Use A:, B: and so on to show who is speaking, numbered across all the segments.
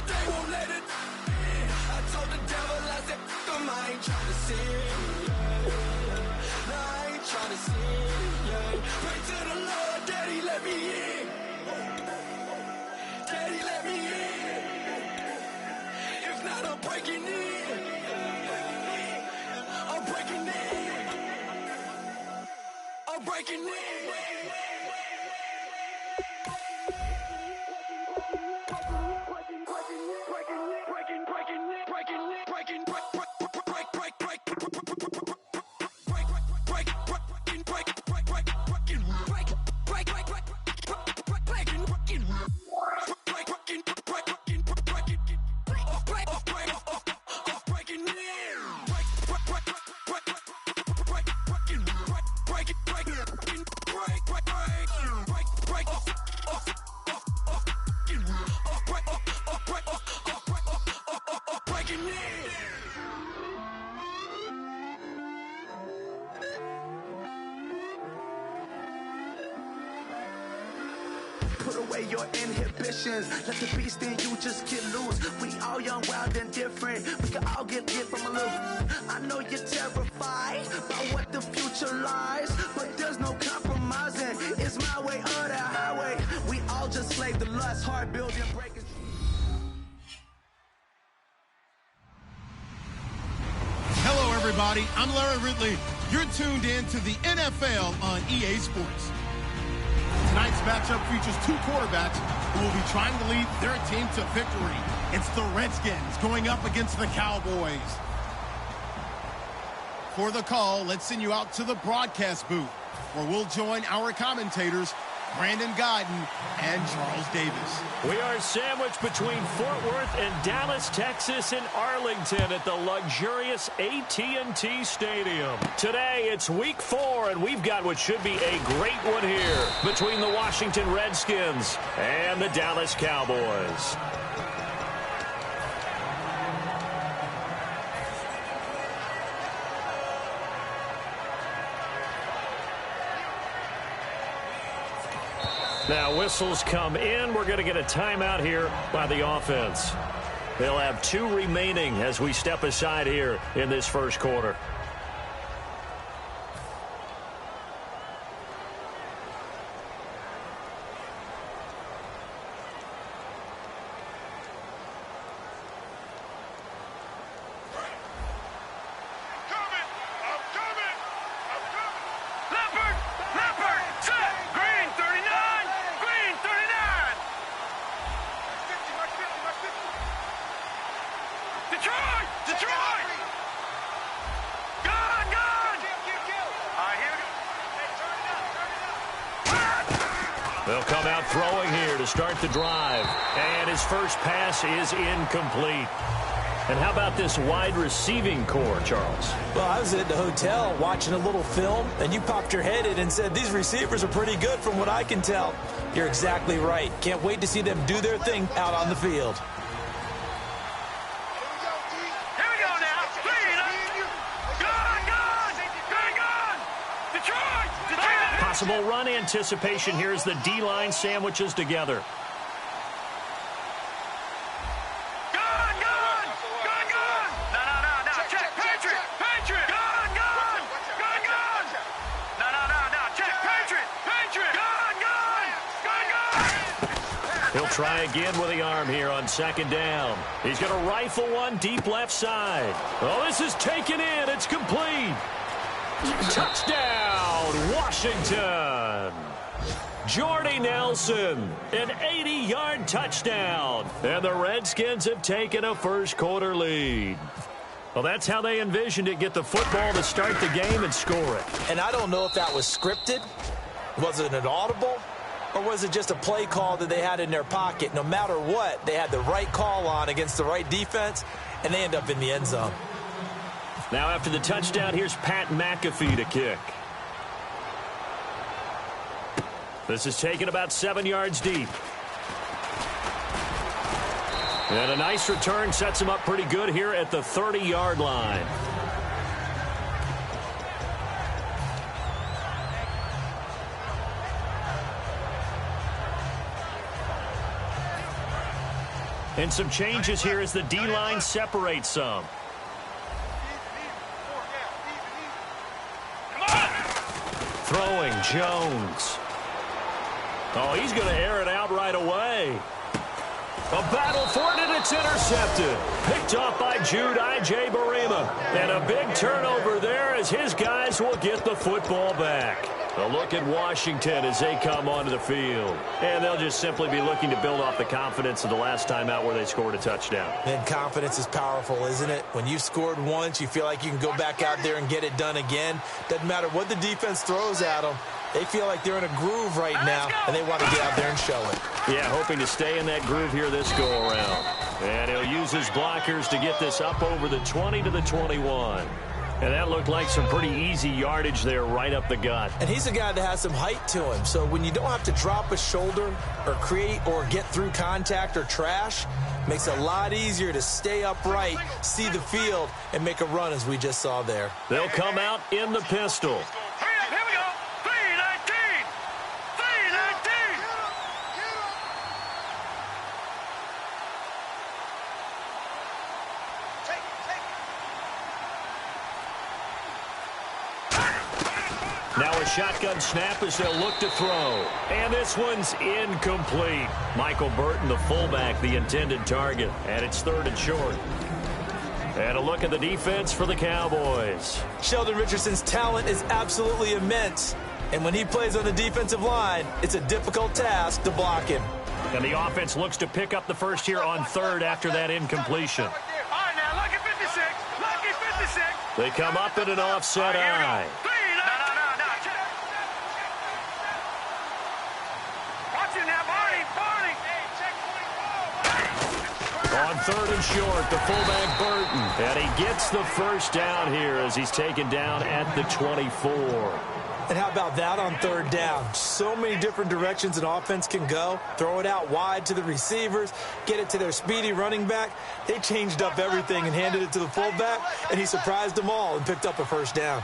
A: but they won't let it in. I told the devil, I said, them, I ain't trying to sin. No, I ain't trying to sin. Pray to the Lord, Daddy, let me in. Daddy, let me in. If not, I'm breaking in. I'm breaking in. I'm breaking in.
B: Put away your inhibitions. Let the beast in you just get loose. We all young, wild, and different. We can all get from a little. I know you're terrified by what the future lies, but there's no compromising. It's my way or the highway. We all just slave the lust, hard building, breaking.
C: Hello, everybody. I'm Larry Ridley. You're tuned in to the NFL on EA Sports. Tonight's matchup features two quarterbacks who will be trying to lead their team to victory. It's the Redskins going up against the Cowboys. For the call, let's send you out to the broadcast booth, where we'll join our commentators, Brandon Guyton and Charles Davis.
D: We are sandwiched between Fort Worth and Dallas, Texas, and Arlington at the luxurious AT&T Stadium. Today, it's week 4, and we've got what should be a great one here between the Washington Redskins and the Dallas Cowboys. Now, whistles come in. We're going to get a timeout here by the offense. They'll have 2 remaining as we step aside here in this first quarter. They'll come out throwing here to start the drive. And his first pass is incomplete. And how about this wide receiving core, Charles?
E: Well, I was at the hotel watching a little film, and you popped your head in and said, these receivers are pretty good from what I can tell. You're exactly right. Can't wait to see them do their thing out on the field.
D: Possible run anticipation here as the D-line sandwiches together. He'll try again with the arm here on second down. He's going to rifle one deep left side. Oh, this is taken in. It's complete. Touchdown, Washington. Jordy Nelson, an 80-yard touchdown. And the Redskins have taken a first-quarter lead. Well, that's how they envisioned it, get the football to start the game and score it.
E: And I don't know if that was scripted. Was it an audible? Or was it just a play call that they had in their pocket? No matter what, they had the right call on against the right defense, and they end up in the end zone.
D: Now after the touchdown, here's Pat McAfee to kick. This is taken about 7 yards deep. And a nice return sets him up pretty good here at the 30-yard line. And some changes here as the D-line separates some. Throwing Jones. Oh, he's going to air it out right away. A battle for it, and it's intercepted. Picked off by Jude Ijbarima. And a big turnover there as his guys will get the football back. A look at Washington as they come onto the field. And they'll just simply be looking to build off the confidence of the last time out where they scored a touchdown.
E: And confidence is powerful, isn't it? When you've scored once, you feel like you can go back out there and get it done again. Doesn't matter what the defense throws at them. They feel like they're in a groove right now, and they want to get out there and show it.
D: Yeah, hoping to stay in that groove here this go-around. And he'll use his blockers to get this up over the 20 to the 21. And that looked like some pretty easy yardage there right up the gut.
E: And he's a guy that has some height to him. So when you don't have to drop a shoulder or create or get through contact or trash, makes it a lot easier to stay upright, see the field, and make a run as we just saw there.
D: They'll come out in the pistol.
F: Here we go. 319. 319.
D: Now a shotgun snap as they'll look to throw. And this one's incomplete. Michael Burton, the fullback, the intended target. And it's 3rd and short. And a look at the defense for the Cowboys.
E: Sheldon Richardson's talent is absolutely immense. And when he plays on the defensive line, it's a difficult task to block him.
D: And the offense looks to pick up the first here on 3rd after that incompletion.
F: All right, now, lucky 56. Lucky 56.
D: They come up in an offset eye.
F: Watch it now, Barney.
D: On 3rd and short, the fullback Burton. And he gets the first down here as he's taken down at the 24.
E: And how about that on 3rd down? So many different directions an offense can go. Throw it out wide to the receivers, get it to their speedy running back. They changed up everything and handed it to the fullback, and he surprised them all and picked up a first down.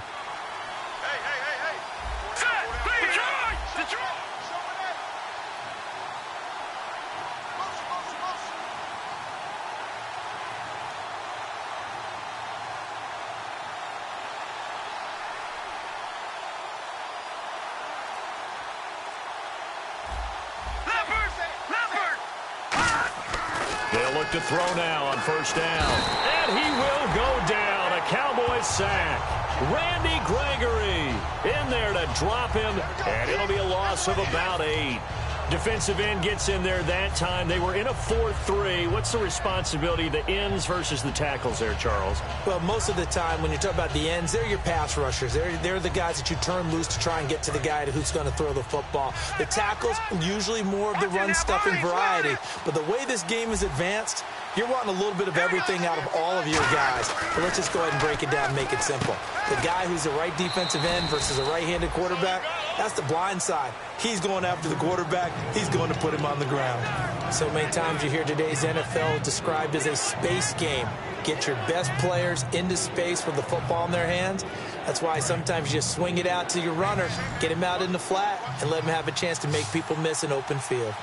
D: They'll look to throw now on 1st down. And he will go down. A Cowboys sack. Randy Gregory in there to drop him. And it'll be a loss of about 8. Defensive end gets in there that time. They were in a 4-3. What's the responsibility of the ends versus the tackles there, Charles?
E: Well, most of the time when you talk about the ends, they're your pass rushers. They're the guys that you turn loose to try and get to the guy who's going to throw the football. The tackles, usually more of the run-stuffing variety. But the way this game is advanced, you're wanting a little bit of everything out of all of your guys. But let's just go ahead and break it down and make it simple. The guy who's a right defensive end versus a right-handed quarterback, that's the blind side. He's going after the quarterback. He's going to put him on the ground. So many times you hear today's NFL described as a space game. Get your best players into space with the football in their hands. That's why sometimes you just swing it out to your runner, get him out in the flat, and let him have a chance to make people miss an open field.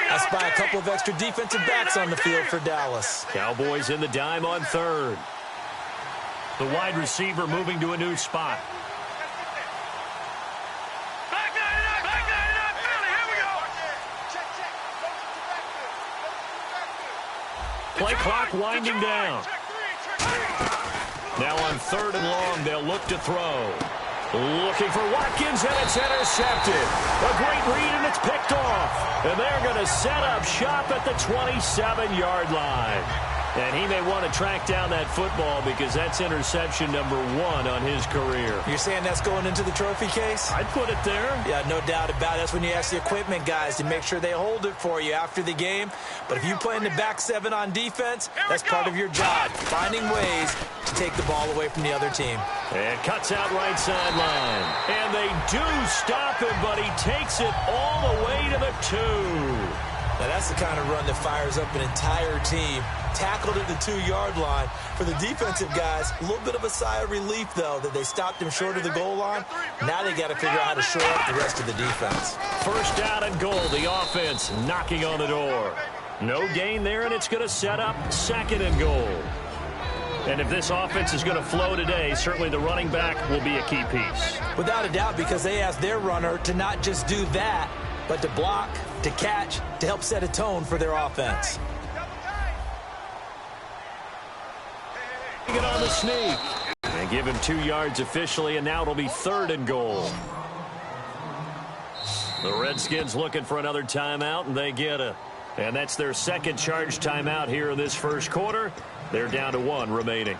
E: That's by a couple of extra defensive backs on the field for Dallas.
D: Cowboys in the dime on 3rd. The wide receiver moving to a new spot. Play clock winding down. Now on 3rd and long, they'll look to throw. Looking for Watkins, and it's intercepted. A great read, and it's picked off. And they're going to set up shop at the 27-yard line. And he may want to track down that football because that's interception number 1 on his career.
E: You're saying that's going into the trophy case?
D: I'd put it there.
E: Yeah, no doubt about it. That's when you ask the equipment guys to make sure they hold it for you after the game. But if you play in the back 7 on defense, that's part of your job, finding ways to take the ball away from the other team.
D: And cuts out right sideline. And they do stop him, but he takes it all the way to the 2.
E: Now, that's the kind of run that fires up an entire team. Tackled at the 2-yard line. For the defensive guys, a little bit of a sigh of relief, though, that they stopped him short of the goal line. Now they got to figure out how to shore up the rest of the defense.
D: First down and goal. The offense knocking on the door. No gain there, and it's going to set up second and goal. And if this offense is going to flow today, certainly the running back will be a key piece.
E: Without a doubt, because they asked their runner to not just do that, but to block, to catch, to help set a tone for their offense.
D: Get on the sneak. And give him 2 yards officially, and now it'll be third and goal. The Redskins looking for another timeout, and they get it. And that's their second charge timeout here in this first quarter. They're down to 1 remaining.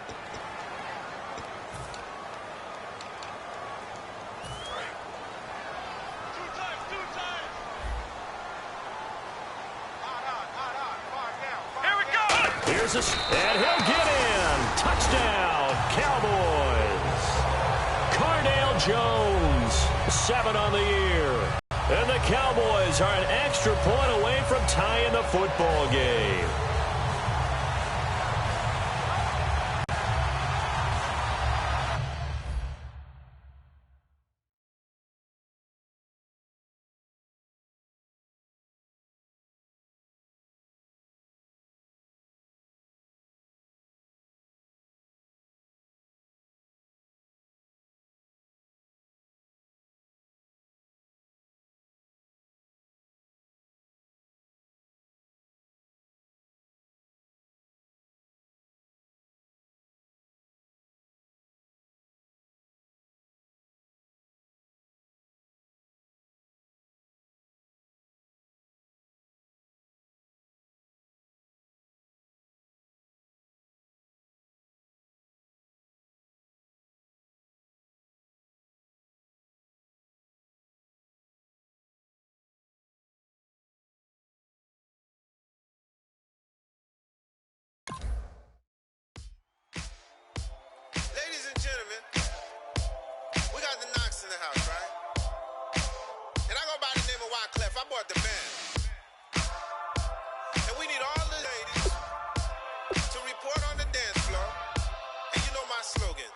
D: And he'll get in. Touchdown, Cowboys. Cardale Jones, 7 on the year. And the Cowboys are an extra point away from tying the football game.
G: Ladies and gentlemen, we got the Knox in the house, right? And I go by the name of Wyclef. I bought the band. And we need all the ladies to report on the dance floor. And you know my slogan,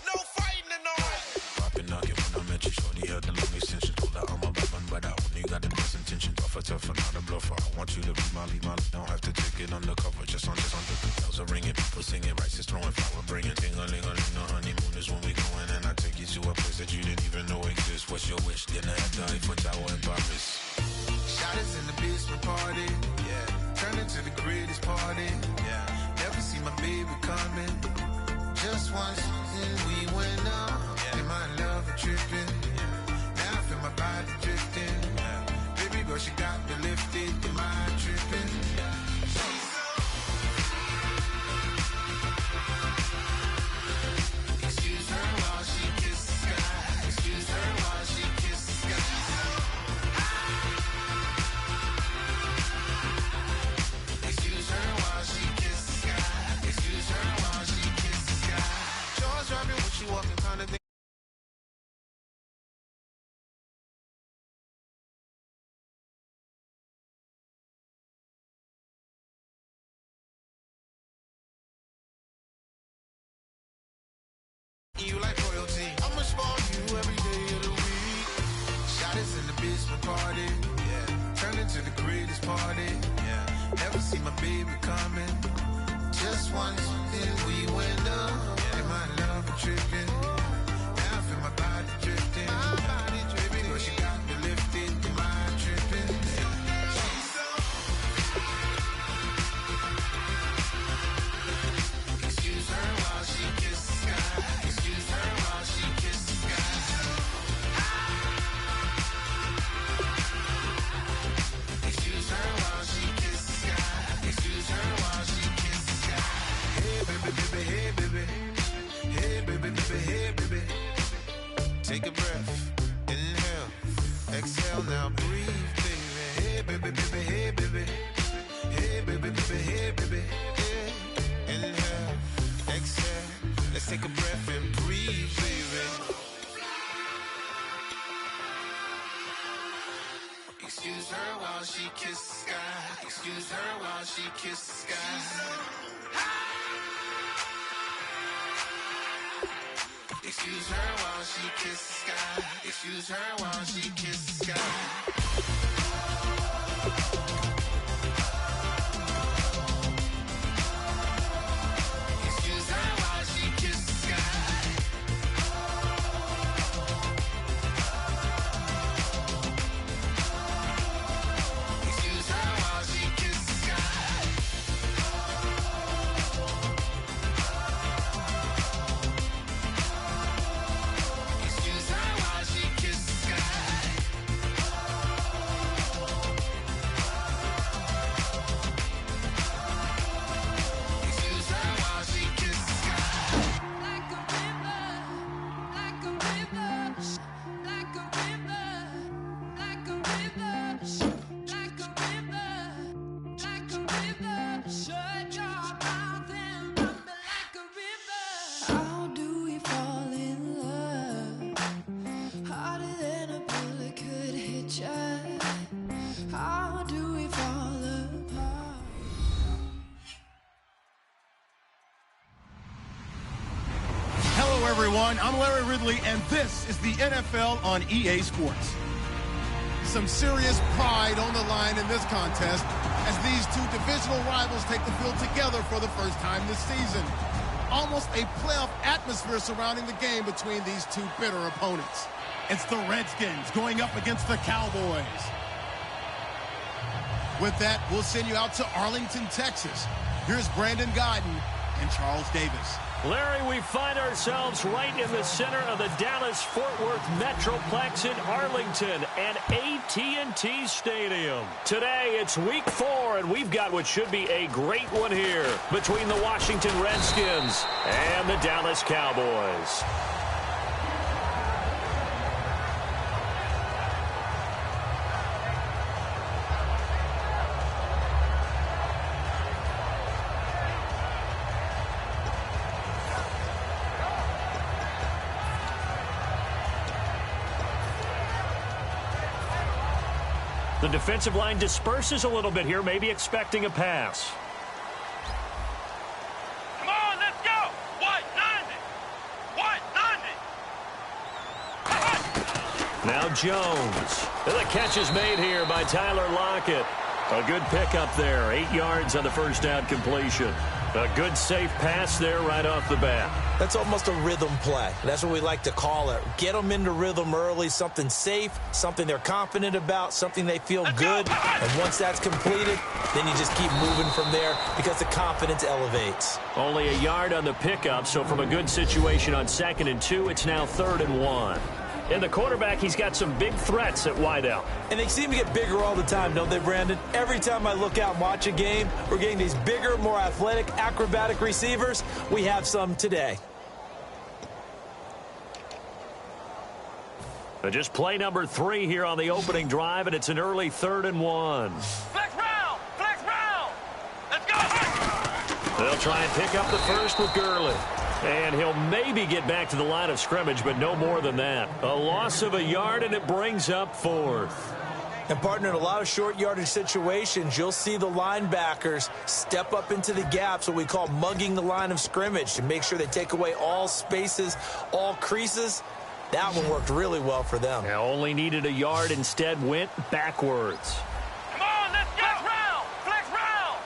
G: no fighting in the ring.
H: Poppin' nugget when I met you, shorty had the long extension. Pull out on my weapon, but I only got the best intention. Tougher, not a bluffer. I want you to be my lead, don't have to take it undercover. Just on the bells are ringing, people singing, rice is throwing, flower bringing. Ding-a-ling-a-ling, the honeymoon is when we going, and I take you to a place that you didn't even know exists. What's your wish? Dinner at the Eiffel Tower in Paris.
B: Shot us in the basement party, yeah. Turn into the greatest party, yeah. Never see my baby coming. Just once, and we went up. Yeah. In my love a tripping, yeah. Now I feel my body drifting, yeah. Baby girl, she got me lifted. Am I tripping? Yeah. Excuse her while she kisses the sky. Excuse her while she kisses the sky. Excuse her while she kisses the sky. Excuse her while she kisses the sky. Jaws dropping when she walking, kind of thing. You like royalty. I'ma spoil you every day of the week. Shot us in the basement party, yeah. Turn into the greatest party, yeah. Never see my baby coming. Just once, then we went up. And my love a tripping. Now I feel my body drifting. Baby girl, she got me lifted. Am I tripping? Excuse her while she kisses the sky. Excuse her while she kisses the sky. Excuse her while she kisses the sky. Excuse her while she kisses the sky. Hey baby, baby, hey baby. Hey baby, baby, hey baby. Take a breath, inhale, exhale, now breathe, baby. Hey baby, baby, hey baby. Hey baby, baby, hey baby. Hey, inhale, exhale. Let's take a breath and breathe, baby. Excuse her while while she kisses the sky. Excuse her while she kisses the sky. Excuse her while she kisses the sky. Excuse her while she kisses the sky. Excuse her while she kisses the sky. Excuse her while she kisses the sky. Excuse her while she kisses the sky. Excuse her while she kisses the sky.
A: Like a river, like a river, like a river, like a river, like a river, like a river. Shut your mouth and run me like a river. How do we fall in love? Harder than a bullet could hit ya. How do we fall apart?
C: Hello, everyone. I'm Larry Ridley, and this is the NFL on EA Sports. Some serious pride on the line in this contest as these two divisional rivals take the field together for the first time this season. Almost a playoff atmosphere surrounding the game between these two bitter opponents. It's the Redskins going up against the Cowboys. With that, we'll send you out to Arlington, Texas. Here's Brandon Godden and Charles Davis.
D: Larry, we find ourselves right in the center of the Dallas-Fort Worth Metroplex in Arlington and AT&T Stadium. Today, it's week 4, and we've got what should be a great one here between the Washington Redskins and the Dallas Cowboys. The defensive line disperses a little bit here, maybe expecting a pass.
F: Come on, let's go. White 90.
D: Now Jones. And the catch is made here by Tyler Lockett. A good pickup there. 8 yards on the first down completion. A good safe pass there right off the bat.
E: That's almost a rhythm play. That's what we like to call it. Get them into rhythm early, something safe, something they're confident about, something they feel good. And once that's completed, then you just keep moving from there because the confidence elevates.
D: Only a yard on the pickup, so from a good situation on 2nd and 2, it's now 3rd and 1. And the quarterback, he's got some big threats at wideout.
E: And they seem to get bigger all the time, don't they, Brandon? Every time I look out and watch a game, we're getting these bigger, more athletic, acrobatic receivers. We have some today.
D: Just play number 3 here on the opening drive, and it's an early 3rd and 1.
F: Flex round. Let's go.
D: They'll try and pick up the first with Gurley. And he'll maybe get back to the line of scrimmage, but no more than that. A loss of a yard, and it brings up 4th.
E: And, partner, in a lot of short yardage situations, you'll see the linebackers step up into the gaps, what we call mugging the line of scrimmage, to make sure they take away all spaces, all creases. That one worked really well for them.
D: Now only needed a yard, instead went backwards.
F: Come on, let's go. Flex round.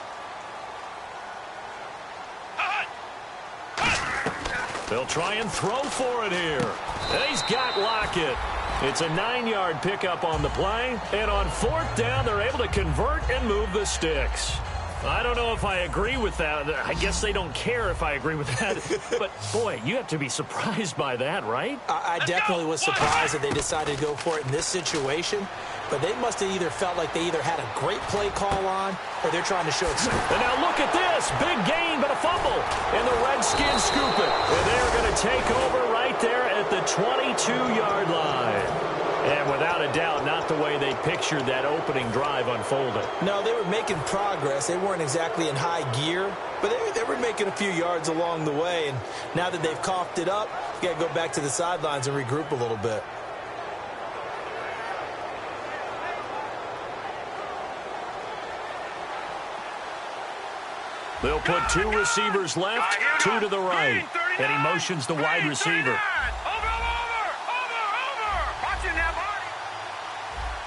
D: They'll try and throw for it here. And he's got Lockett. It's a 9-yard pickup on the play. And on 4th down, they're able to convert and move the sticks. I don't know if I agree with that. I guess they don't care if I agree with that. But, boy, you have to be surprised by that, right?
E: I definitely was surprised that they decided to go for it in this situation. But they must have either felt like they either had a great play call on or they're trying to show it.
D: And now look at this. Big gain, but a fumble. And the Redskins scoop it. And they're going to take over right there at the 22-yard line. And without a doubt, not the way they pictured that opening drive unfolding.
E: No, they were making progress. They weren't exactly in high gear, but they were making a few yards along the way. And now that they've coughed it up, you got to go back to the sidelines and regroup a little bit.
D: They'll put 2 receivers left, 2 to the right. And he motions the wide receiver.
F: Over. Watch it now, buddy.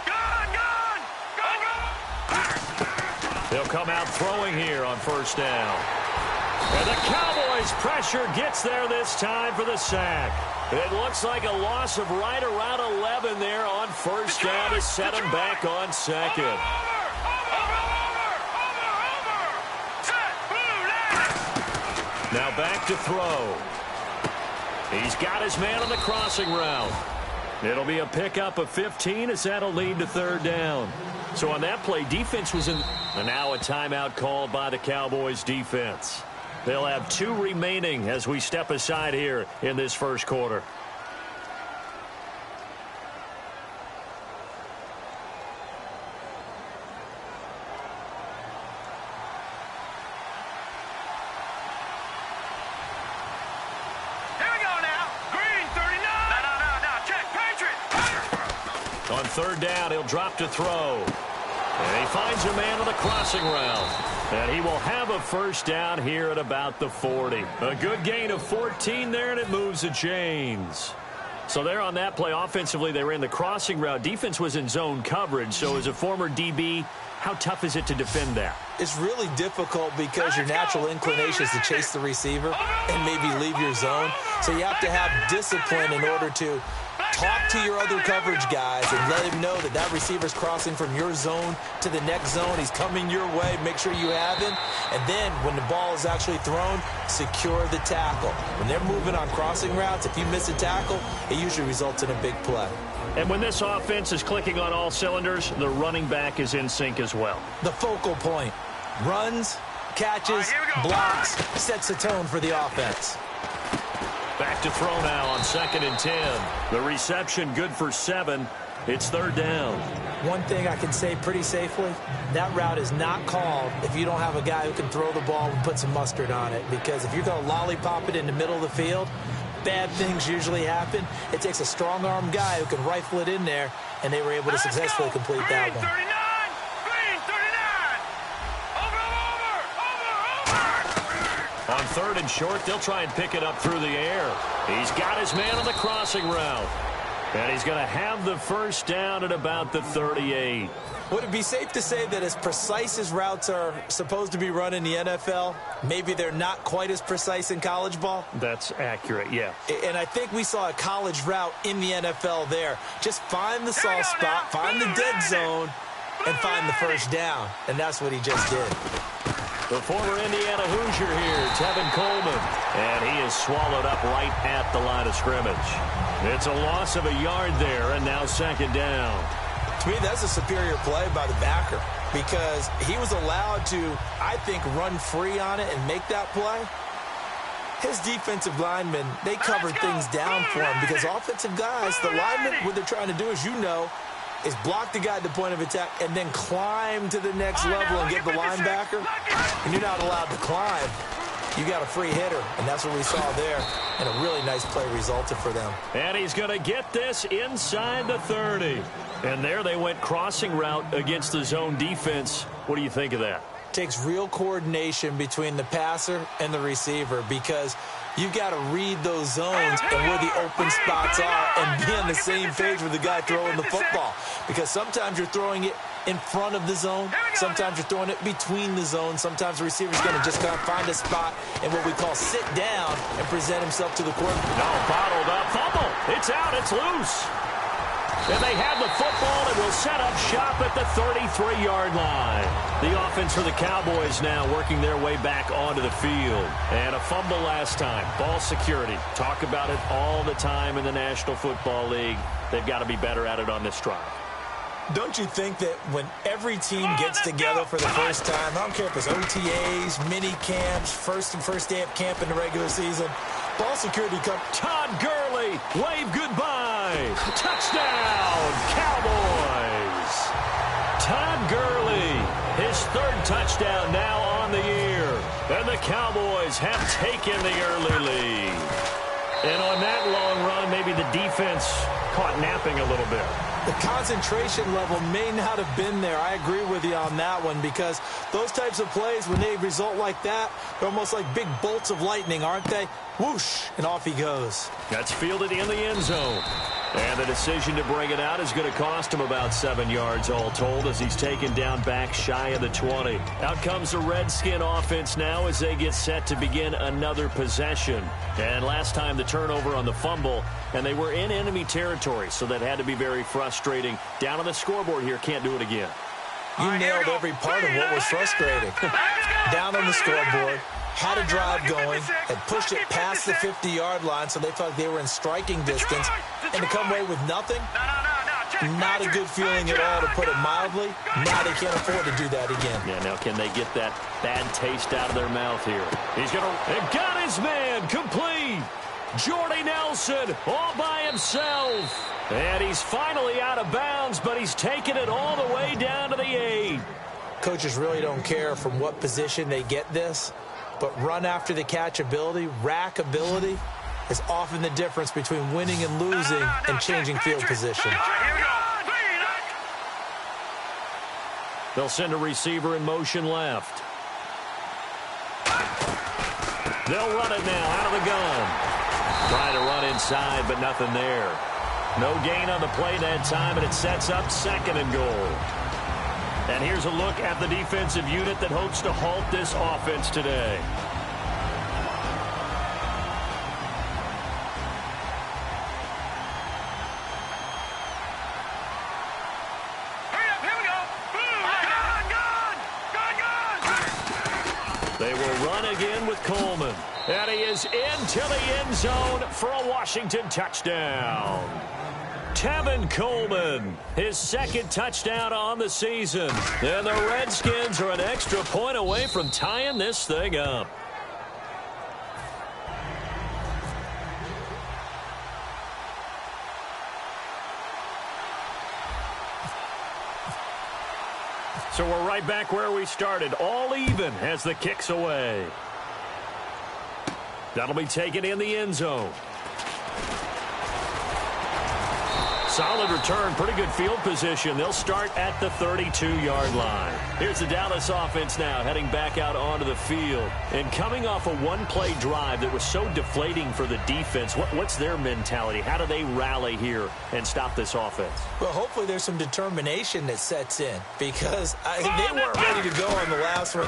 F: Go.
D: They'll come out throwing here on first down. And the Cowboys' pressure gets there this time for the sack. It looks like a loss of right around 11 there on first down to set him back on second. Now back to throw. He's got his man on the crossing route. It'll be a pickup of 15 as that'll lead to third down. So on that play, defense was in. And now a timeout called by the Cowboys defense. They'll have 2 remaining as we step aside here in this first quarter. On third down, he'll drop to throw. And he finds a man on the crossing route. And he will have a first down here at about the 40. A good gain of 14 there, and it moves the chains. So there on that play, offensively, they ran the crossing route. Defense was in zone coverage. So as a former DB, how tough is it to defend that?
E: It's really difficult because your natural inclination is to chase the receiver and maybe leave your zone. So you have to have discipline in order to talk to your other coverage guys and let him know that that receiver's crossing from your zone to the next zone. He's coming your way. Make sure you have him. And then when the ball is actually thrown, secure the tackle. When they're moving on crossing routes, if you miss a tackle, it usually results in a big play.
D: And when this offense is clicking on all cylinders, the running back is in sync as well.
E: The focal point. Runs, catches, blocks, sets the tone for the offense.
D: Back to throw now on 2nd and 10. The reception good for 7. It's third down.
E: One thing I can say pretty safely, that route is not called if you don't have a guy who can throw the ball and put some mustard on it. Because if you're going to lollipop it in the middle of the field, bad things usually happen. It takes a strong-arm guy who can rifle it in there, and they were able to successfully complete that one.
D: On 3rd and short, they'll try and pick it up through the air. He's got his man on the crossing route. And he's going to have the first down at about the 38.
E: Would it be safe to say that as precise as routes are supposed to be run in the NFL, maybe they're not quite as precise in college ball?
D: That's accurate, yeah.
E: And I think we saw a college route in the NFL there. Just find the soft spot, find the dead zone, and find the first down. And that's what he just did.
D: The former Indiana Hoosier here, Tevin Coleman. And he is swallowed up right at the line of scrimmage. It's a loss of a yard there, and now 2nd down.
E: To me, that's a superior play by the backer because he was allowed to, I think, run free on it and make that play. His defensive linemen, they covered things down for him because offensive guys, the linemen, what they're trying to do, as you know, is block the guy at the point of attack and then climb to the next level and get the linebacker. And you're not allowed to climb. You got a free hitter, and that's what we saw there. And a really nice play resulted for them.
D: And he's going to get this inside the 30. And there they went crossing route against the zone defense. What do you think of that?
E: Takes real coordination between the passer and the receiver because you've got to read those zones and where the open spots are and be on the same page with the guy throwing the football. Because sometimes you're throwing it in front of the zone. Sometimes you're throwing it between the zones. Sometimes the receiver's going to just kind of find a spot and what we call sit down and present himself to the quarterback.
D: No, bottled up. Fumble. It's out. It's loose. And they have the football and will set up shop at the 33-yard line. The offense for the Cowboys now working their way back onto the field. And a fumble last time. Ball security. Talk about it all the time in the National Football League. They've got to be better at it on this drive.
E: Don't you think that when every team gets together for the first time, I don't care if it's OTAs, mini camps, first day of camp in the regular season, ball security comes.
D: Todd Gurley, wave goodbye. Touchdown, Cowboys. Todd Gurley, his 3rd touchdown now on the year. And the Cowboys have taken the early lead. And on that long run, maybe the defense caught napping a little bit.
E: The concentration level may not have been there. I agree with you on that one, because those types of plays, when they result like that, they're almost like big bolts of lightning, aren't they? Whoosh, and off he goes.
D: That's fielded in the end zone. And the decision to bring it out is going to cost him about 7 yards all told, as he's taken down back shy of the 20. Out comes the Redskin offense now as they get set to begin another possession. And last time the turnover on the fumble, and they were in enemy territory, so that had to be very frustrating. Down on the scoreboard here, can't do it again.
E: You nailed every part of what was frustrating. Down on the scoreboard, had a drive going, had pushed it past the 50-yard line, so they thought they were in striking distance, and to come away with nothing, not a good feeling at all, to put it mildly. Now they can't afford to do that again.
D: Yeah, now can they get that bad taste out of their mouth here? He's going to, got his man, complete. Jordy Nelson all by himself. And he's finally out of bounds, but he's taken it all the way down to the 8.
E: Coaches really don't care from what position they get this, but run after the catch ability, rack ability, is often the difference between winning and losing and changing field position.
D: They'll send a receiver in motion left. They'll run it now out of the gun. Trying to run inside, but nothing there. No gain on the play that time, and it sets up 2nd and goal. And here's a look at the defensive unit that hopes to halt this offense today. They will run again with Coleman. And he is into the end zone for a Washington touchdown. Tevin Coleman, his 2nd touchdown on the season. And the Redskins are an extra point away from tying this thing up. So we're right back where we started, all even as the kick's away. That'll be taken in the end zone. Solid return, pretty good field position. They'll start at the 32-yard line. Here's the Dallas offense now heading back out onto the field. And coming off a one-play drive that was so deflating for the defense, what's their mentality? How do they rally here and stop this offense?
E: Well, hopefully there's some determination that sets in, because they weren't ready to go on the last one.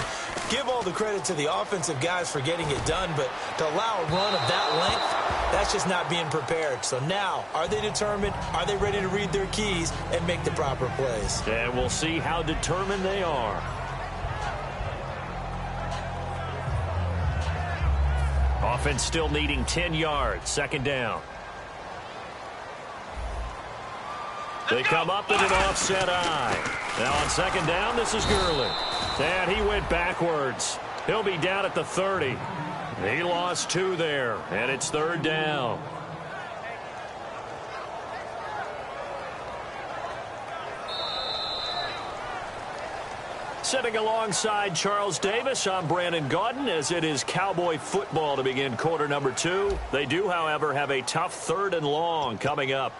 E: Give all the credit to the offensive guys for getting it done, but to allow a run of that length, that's just not being prepared. So now, are they determined? Are they ready to read their keys and make the proper plays?
D: And we'll see how determined they are. Offense still needing 10 yards. 2nd down. They come up in an offset eye. Now on 2nd down, this is Gurley. And he went backwards. He'll be down at the 30. He lost 2 there, and it's 3rd down. Sitting alongside Charles Davis, I'm Brandon Gaudin, as it is Cowboy football to begin quarter number 2. They do, however, have a tough 3rd and long coming up.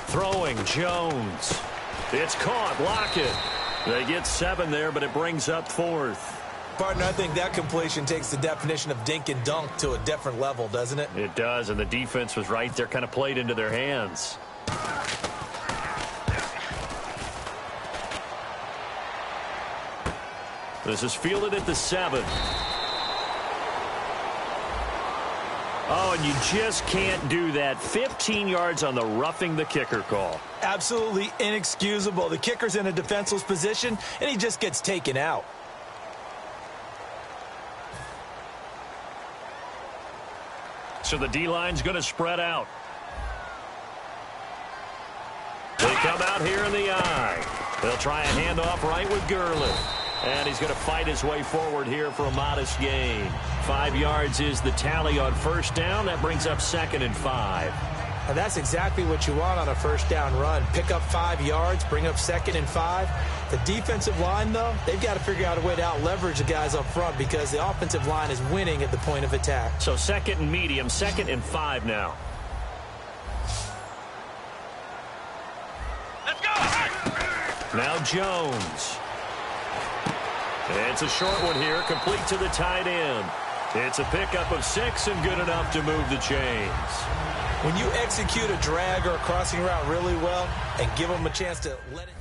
D: Throwing Jones. It's caught. Lockett. They get 7 there, but it brings up 4th.
E: Partner, I think that completion takes the definition of dink and dunk to a different level, doesn't it?
D: It does, and the defense was right there, kind of played into their hands. This is fielded at the 7. Oh, and you just can't do that. 15 yards on the roughing the kicker call.
E: Absolutely inexcusable. The kicker's in a defenseless position, and he just gets taken out.
D: So the D-line's going to spread out. They come out here in the eye. They'll try a handoff right with Gurley. And he's going to fight his way forward here for a modest gain. 5 yards is the tally on first down. That brings up 2nd and 5.
E: And that's exactly what you want on a first down run. Pick up 5 yards, bring up 2nd and 5. The defensive line, though, they've got to figure out a way to out-leverage the guys up front because the offensive line is winning at the point of attack.
D: So 2nd and medium, 2nd and 5 now.
F: Let's go!
D: Now Jones. It's a short one here, complete to the tight end. It's a pickup of 6 and good enough to move the chains.
E: When you execute a drag or a crossing route really well and give them a chance to let it...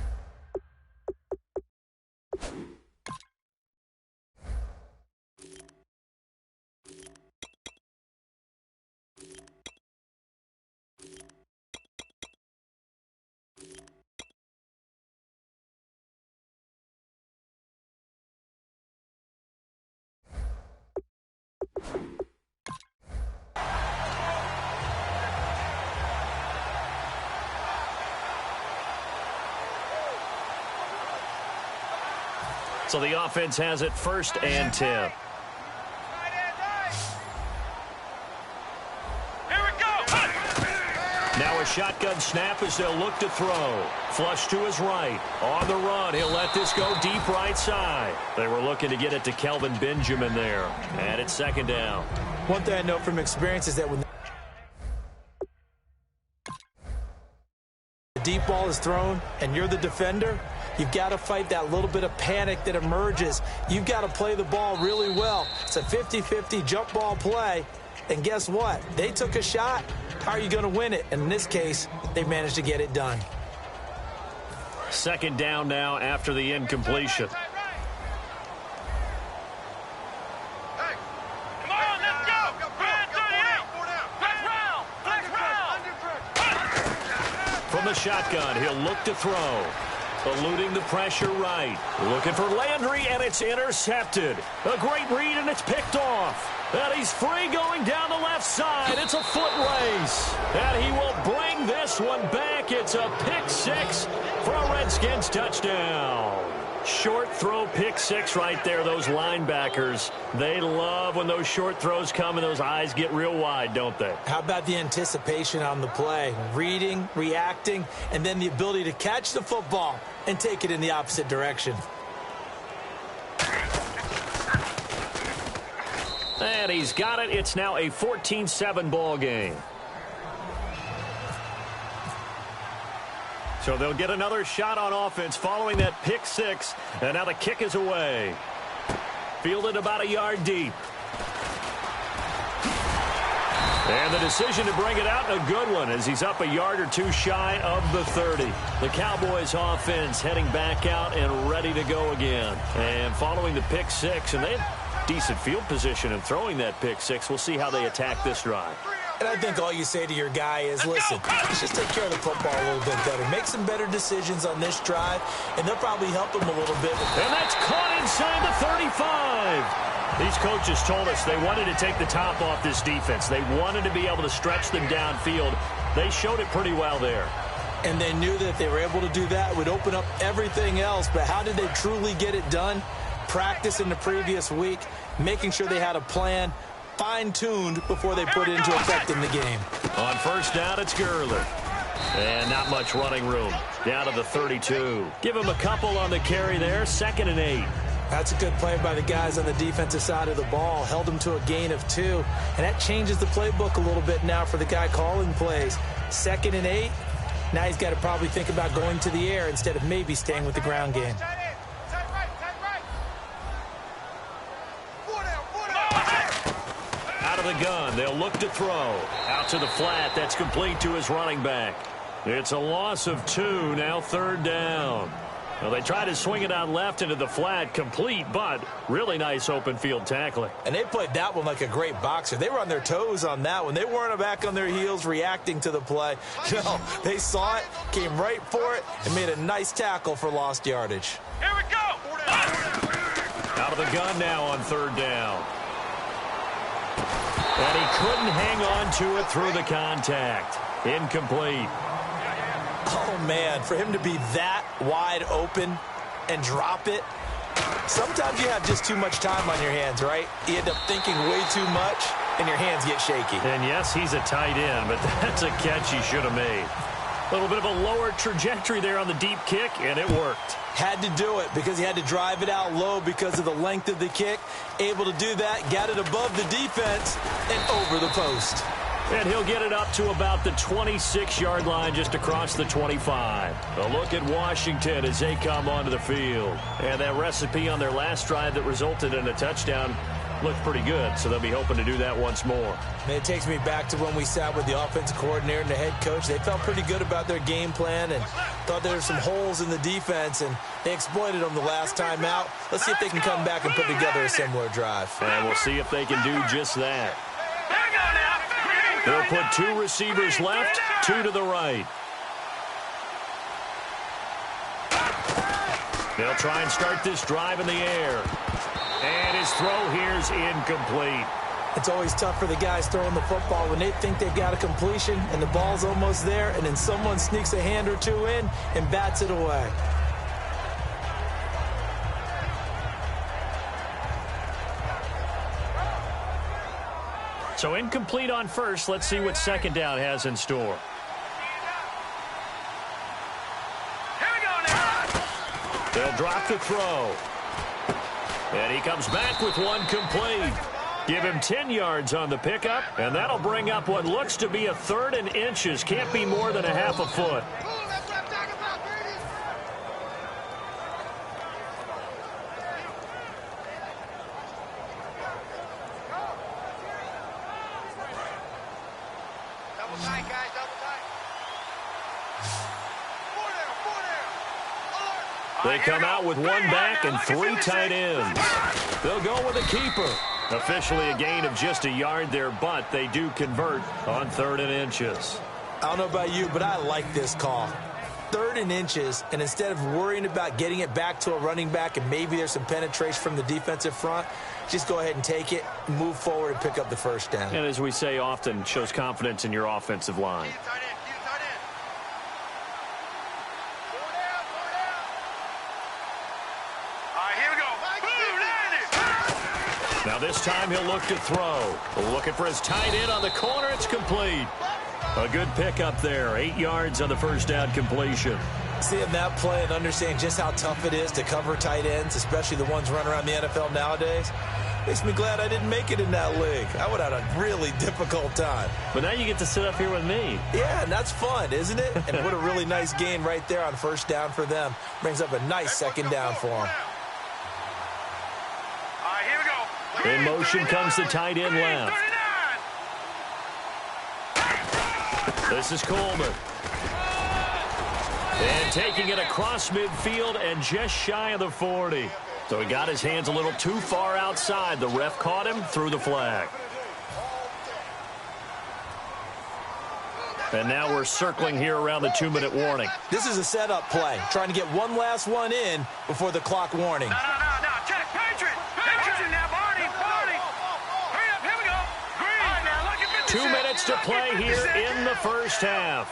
D: So the offense has it 1st and 10.
F: Here we go!
D: Now a shotgun snap as they'll look to throw. Flush to his right. On the run, he'll let this go deep right side. They were looking to get it to Kelvin Benjamin there. And it's 2nd down.
E: One thing I know from experience is that when the deep ball is thrown and you're the defender, you've got to fight that little bit of panic that emerges. You've got to play the ball really well. It's a 50-50 jump ball play. And guess what? They took a shot. How are you going to win it? And in this case, they managed to get it done.
D: 2nd down now after the incompletion.
F: Hey, come on, let's go! Grand 38! Flex round!
D: From the shotgun, he'll look to throw. Eluding the pressure right. Looking for Landry, and it's intercepted. A great read, and it's picked off. And he's free going down the left side. It's a foot race. And he will bring this one back. It's a pick 6 for a Redskins touchdown. Short throw, pick 6 right there. Those linebackers, they love when those short throws come and those eyes get real wide, don't they?
E: How about the anticipation on the play? Reading, reacting, and then the ability to catch the football and take it in the opposite direction.
D: And he's got it. It's now a 14-7 ball game. So they'll get another shot on offense following that pick 6. And now the kick is away. Fielded about a yard deep. And the decision to bring it out, a good one, as he's up a yard or two shy of the 30. The Cowboys offense heading back out and ready to go again. And following the pick 6, and they had decent field position in throwing that pick 6. We'll see how they attack this drive.
E: And I think all you say to your guy is, listen, let's just take care of the football a little bit better. Make some better decisions on this drive, and they'll probably help him a little bit.
D: And that's caught inside the 35. These coaches told us they wanted to take the top off this defense. They wanted to be able to stretch them downfield. They showed it pretty well there.
E: And they knew that if they were able to do that, it would open up everything else. But how did they truly get it done? Practice in the previous week, making sure they had a plan, fine-tuned before they put it into effect in the game.
D: On first down, it's Gurley. And not much running room. Down to the 32. Give him a couple on the carry there. 2nd and 8.
E: That's a good play by the guys on the defensive side of the ball. Held them to a gain of 2. And that changes the playbook a little bit now for the guy calling plays. 2nd and 8. Now he's got to probably think about going to the air instead of maybe staying with the ground game.
D: Out of the gun, they'll look to throw. Out to the flat, that's complete to his running back. It's a loss of 2, now 3rd down. Well, they tried to swing it out left into the flat, complete, but really nice open field tackling.
E: And they played that one like a great boxer. They were on their toes on that one. They weren't back on their heels reacting to the play. No, they saw it, came right for it, and made a nice tackle for lost yardage.
F: Here we go!
D: Out of the gun now on 3rd down. And he couldn't hang on to it through the contact. Incomplete.
E: Oh, man, for him to be that wide open and drop it, Sometimes you have just too much time on your hands, right? You end up thinking way too much, and your hands get shaky.
D: And yes, he's a tight end, but that's a catch he should have made. A little bit of a lower trajectory there on the deep kick, and it worked.
E: Had to do it because he had to drive it out low because of the length of the kick. Able to do that, got it above the defense, and over the post.
D: And he'll get it up to about the 26-yard line, just across the 25. A look at Washington as they come onto the field. And that recipe on their last drive that resulted in a touchdown looked pretty good, so they'll be hoping to do that once more.
E: Man, it takes me back to when we sat with the offensive coordinator and the head coach. They felt pretty good about their game plan and thought there were some holes in the defense, and they exploited them the last time out. Let's see if they can come back and put together a similar drive.
D: And we'll see if they can do just that. They'll put 2 receivers left, 2 to the right. They'll try and start this drive in the air. And his throw here's incomplete.
E: It's always tough for the guys throwing the football when they think they've got a completion and the ball's almost there, and then someone sneaks a hand or two in and bats it away.
D: So incomplete on first. Let's see what second down has in store.
F: Here we go now.
D: They'll drop the throw. And he comes back with one complete. Give him 10 yards on the pickup, and that'll bring up what looks to be a 3rd and inches. Can't be more than a half a foot. They come out with 1 back and 3 tight ends. They'll go with a keeper. Officially a gain of just a yard there, but they do convert on 3rd and inches.
E: I don't know about you, but I like this call. 3rd and inches, and instead of worrying about getting it back to a running back and maybe there's some penetration from the defensive front, just go ahead and take it, move forward, and pick up the first down.
D: And as we say often, shows confidence in your offensive line. Now this time he'll look to throw. Looking for his tight end on the corner. It's complete. A good pickup there. 8 yards on the first down completion.
E: Seeing that play and understanding just how tough it is to cover tight ends, especially the ones running around the NFL nowadays, makes me glad I didn't make it in that league. I would have had a really difficult time.
D: But now you get to sit up here with me.
E: Yeah, and that's fun, isn't it? And what a really nice gain right there on first down for them. Brings up a nice second down for them.
D: In motion comes the tight end left. This is Coleman. And taking it across midfield and just shy of the 40. So he got his hands a little too far outside. The ref caught him, threw the flag. And now we're circling here around the 2-minute warning.
E: This is a setup play, trying to get one last one in before the clock warning.
F: No. Check, Patriot. Patriot now, Barney. Hurry up, here we go. Green. All right, now, look at
D: 2 minutes to play here in the first half.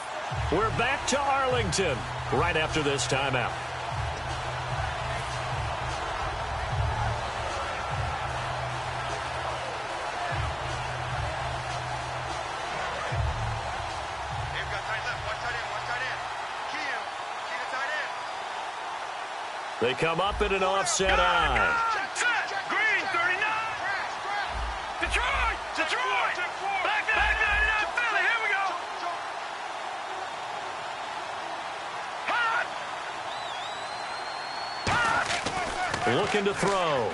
D: We're back to Arlington right after this timeout. They come up in an offset eye.
F: Green, 39. Detroit. Back 99, Philly. Here we go. Hot.
D: Looking to throw.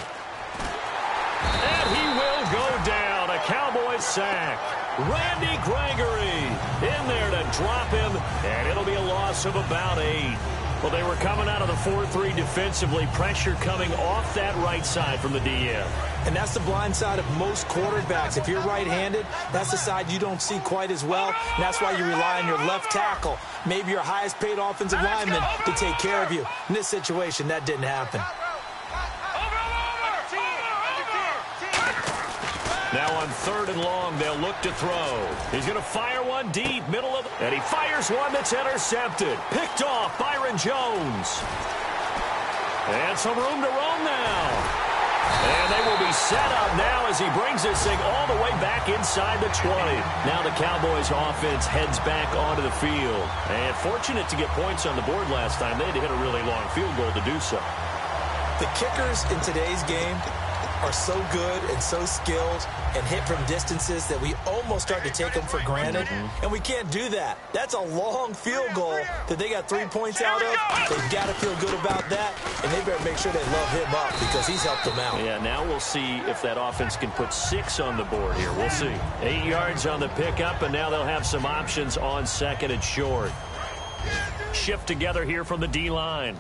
D: And he will go down. A Cowboys sack. Randy Gregory in there to drop him, and it'll be a loss of about 8. Well, they were coming out of the 4-3 defensively. Pressure coming off that right side from the DM.
E: And that's the blind side of most quarterbacks. If you're right-handed, that's the side you don't see quite as well. And that's why you rely on your left tackle, maybe your highest-paid offensive lineman, to take care of you. In this situation, that didn't happen.
D: Now on 3rd and long, they'll look to throw. He's going to fire one deep, middle of, and he fires one that's intercepted. Picked off Byron Jones. And some room to roam now. And they will be set up now as he brings this thing all the way back inside the 20. Now the Cowboys offense heads back onto the field. And fortunate to get points on the board last time. They had to hit a really long field goal to do so.
E: The kickers in today's game are so good and so skilled and hit from distances that we almost start to take them for granted. And we can't do that. That's a long field goal that they got 3 points out of. They've got to feel good about that, and they better make sure they love him up because he's helped them out.
D: Yeah, now we'll see if that offense can put 6 on the board here. We'll see. 8 yards on the pickup, and now they'll have some options on second and short. Shift together here from the D-line.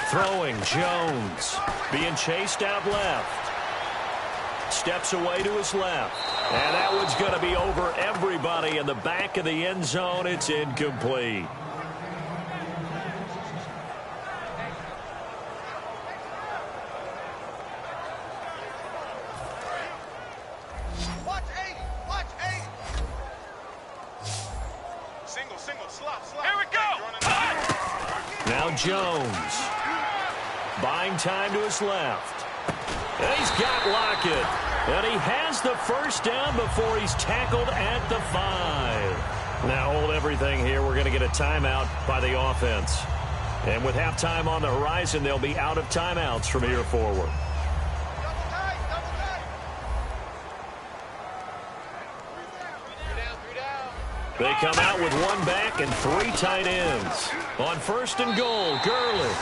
D: Throwing, Jones, being chased out left. Steps away to his left. And that one's going to be over everybody in the back of the end zone. It's incomplete.
F: Watch eight. Single, slop. Here we go.
D: Now Jones. Buying time to his left. And he's got Lockett. And he has the first down before he's tackled at the 5. Now hold everything here. We're going to get a timeout by the offense. And with halftime on the horizon, they'll be out of timeouts from here forward. They come out with 1 back and 3 tight ends. On first and goal, Gurley.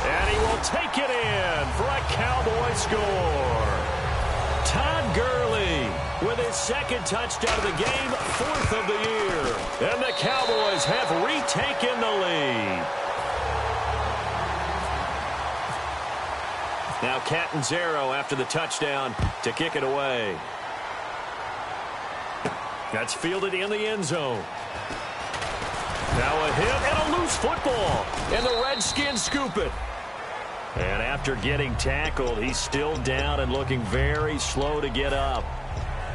D: And he will take it in for a Cowboy score. Todd Gurley with his second touchdown of the game, 4th of the year. And the Cowboys have retaken the lead. Now Catanzaro after the touchdown to kick it away. That's fielded in the end zone. Now a hit and a loose football. And the Redskins scoop it. And after getting tackled, he's still down and looking very slow to get up.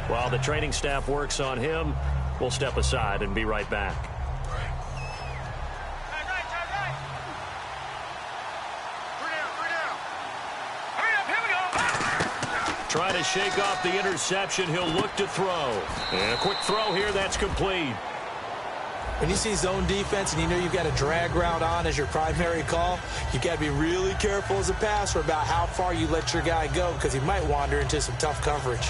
D: While the training staff works on him, we'll step aside and be right back. Trying to shake off the interception. He'll look to throw. And a quick throw here. That's complete.
E: When you see zone defense and you know you've got a drag route on as your primary call, you've got to be really careful as a passer about how far you let your guy go because he might wander into some tough coverage.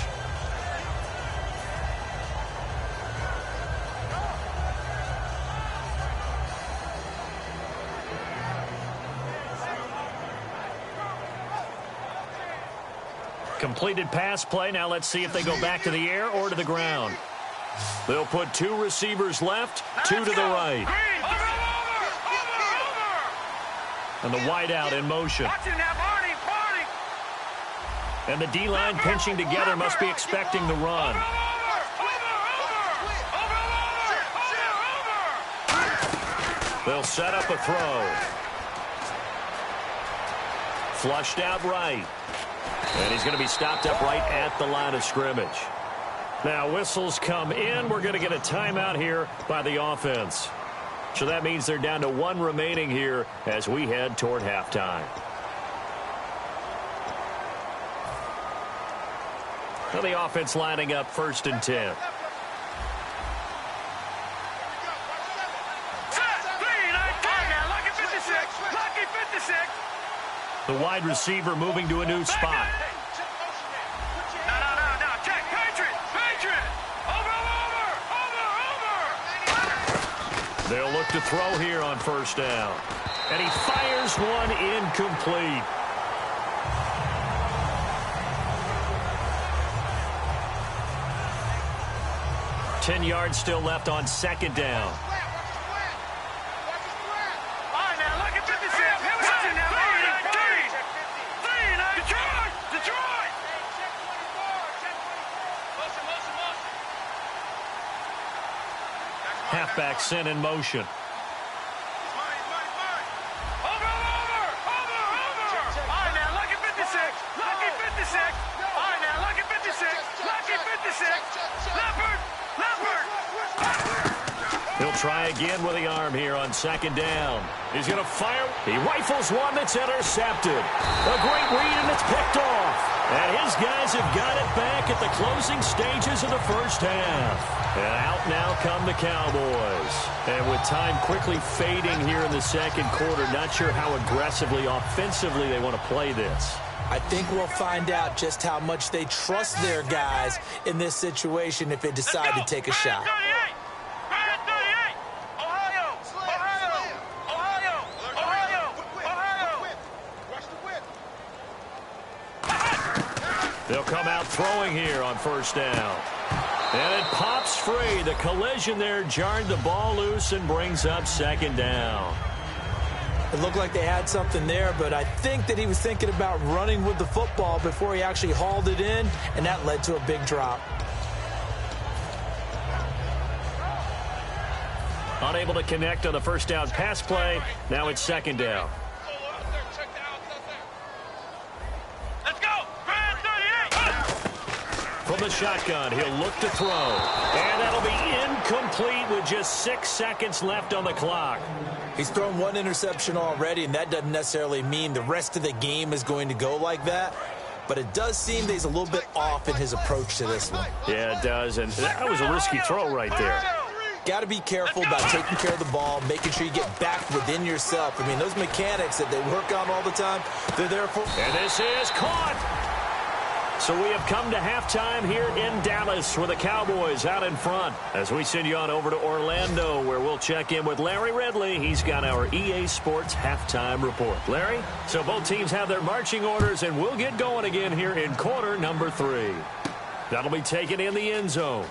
D: Completed pass play. Now let's see if they go back to the air or to the ground. They'll put 2 receivers left, 2 to the right. And the wideout in motion. And the D-line pinching together must be expecting the run. They'll set up a throw. Flushed out right. And he's going to be stopped up right at the line of scrimmage. Now whistles come in. We're going to get a timeout here by the offense. So that means they're down to 1 remaining here as we head toward halftime. Now the offense lining up 1st and 10. The wide receiver moving to a new spot.
F: No. Check. Patriot. Over.
D: They'll look to throw here on 1st down. And he fires one incomplete. Ten yards still left on 2nd down. Halfback sent in motion.
F: Over. All right, now, lucky 56. Lucky 56. All right, now, lucky 56. Lucky 56. Leopard.
D: He'll try again with the arm here on second down. He's going to fire. He rifles one that's intercepted. A great read, and it's picked off. And his guys have got it back at the closing stages of the first half. And out now come the Cowboys. And with time quickly fading here in the second quarter, not sure how aggressively, offensively they want to play this.
E: I think we'll find out just how much they trust their guys in this situation if they decide to take a shot.
D: They'll come out throwing here on first down. And it pops free. The collision there jarred the ball loose and brings up second down.
E: It looked like they had something there, but I think that he was thinking about running with the football before he actually hauled it in, and that led to a big drop.
D: Unable to connect on the first down pass play. Now it's second down. From the shotgun, he'll look to throw. And that'll be incomplete with just 6 seconds left on the clock.
E: He's thrown one interception already, and that doesn't necessarily mean the rest of the game is going to go like that. But it does seem that he's a little bit off in his approach to this one.
D: Yeah, it does, and that was a risky throw right there.
E: Got to be careful about taking care of the ball, making sure you get back within yourself. I mean, those mechanics that they work on all the time, they're there for...
D: And this is caught! So we have come to halftime here in Dallas with the Cowboys out in front as we send you on over to Orlando where we'll check in with Larry Ridley. He's got our EA Sports halftime report. Larry, so both teams have their marching orders and we'll get going again here in quarter number 3. That'll be taken in the end zone.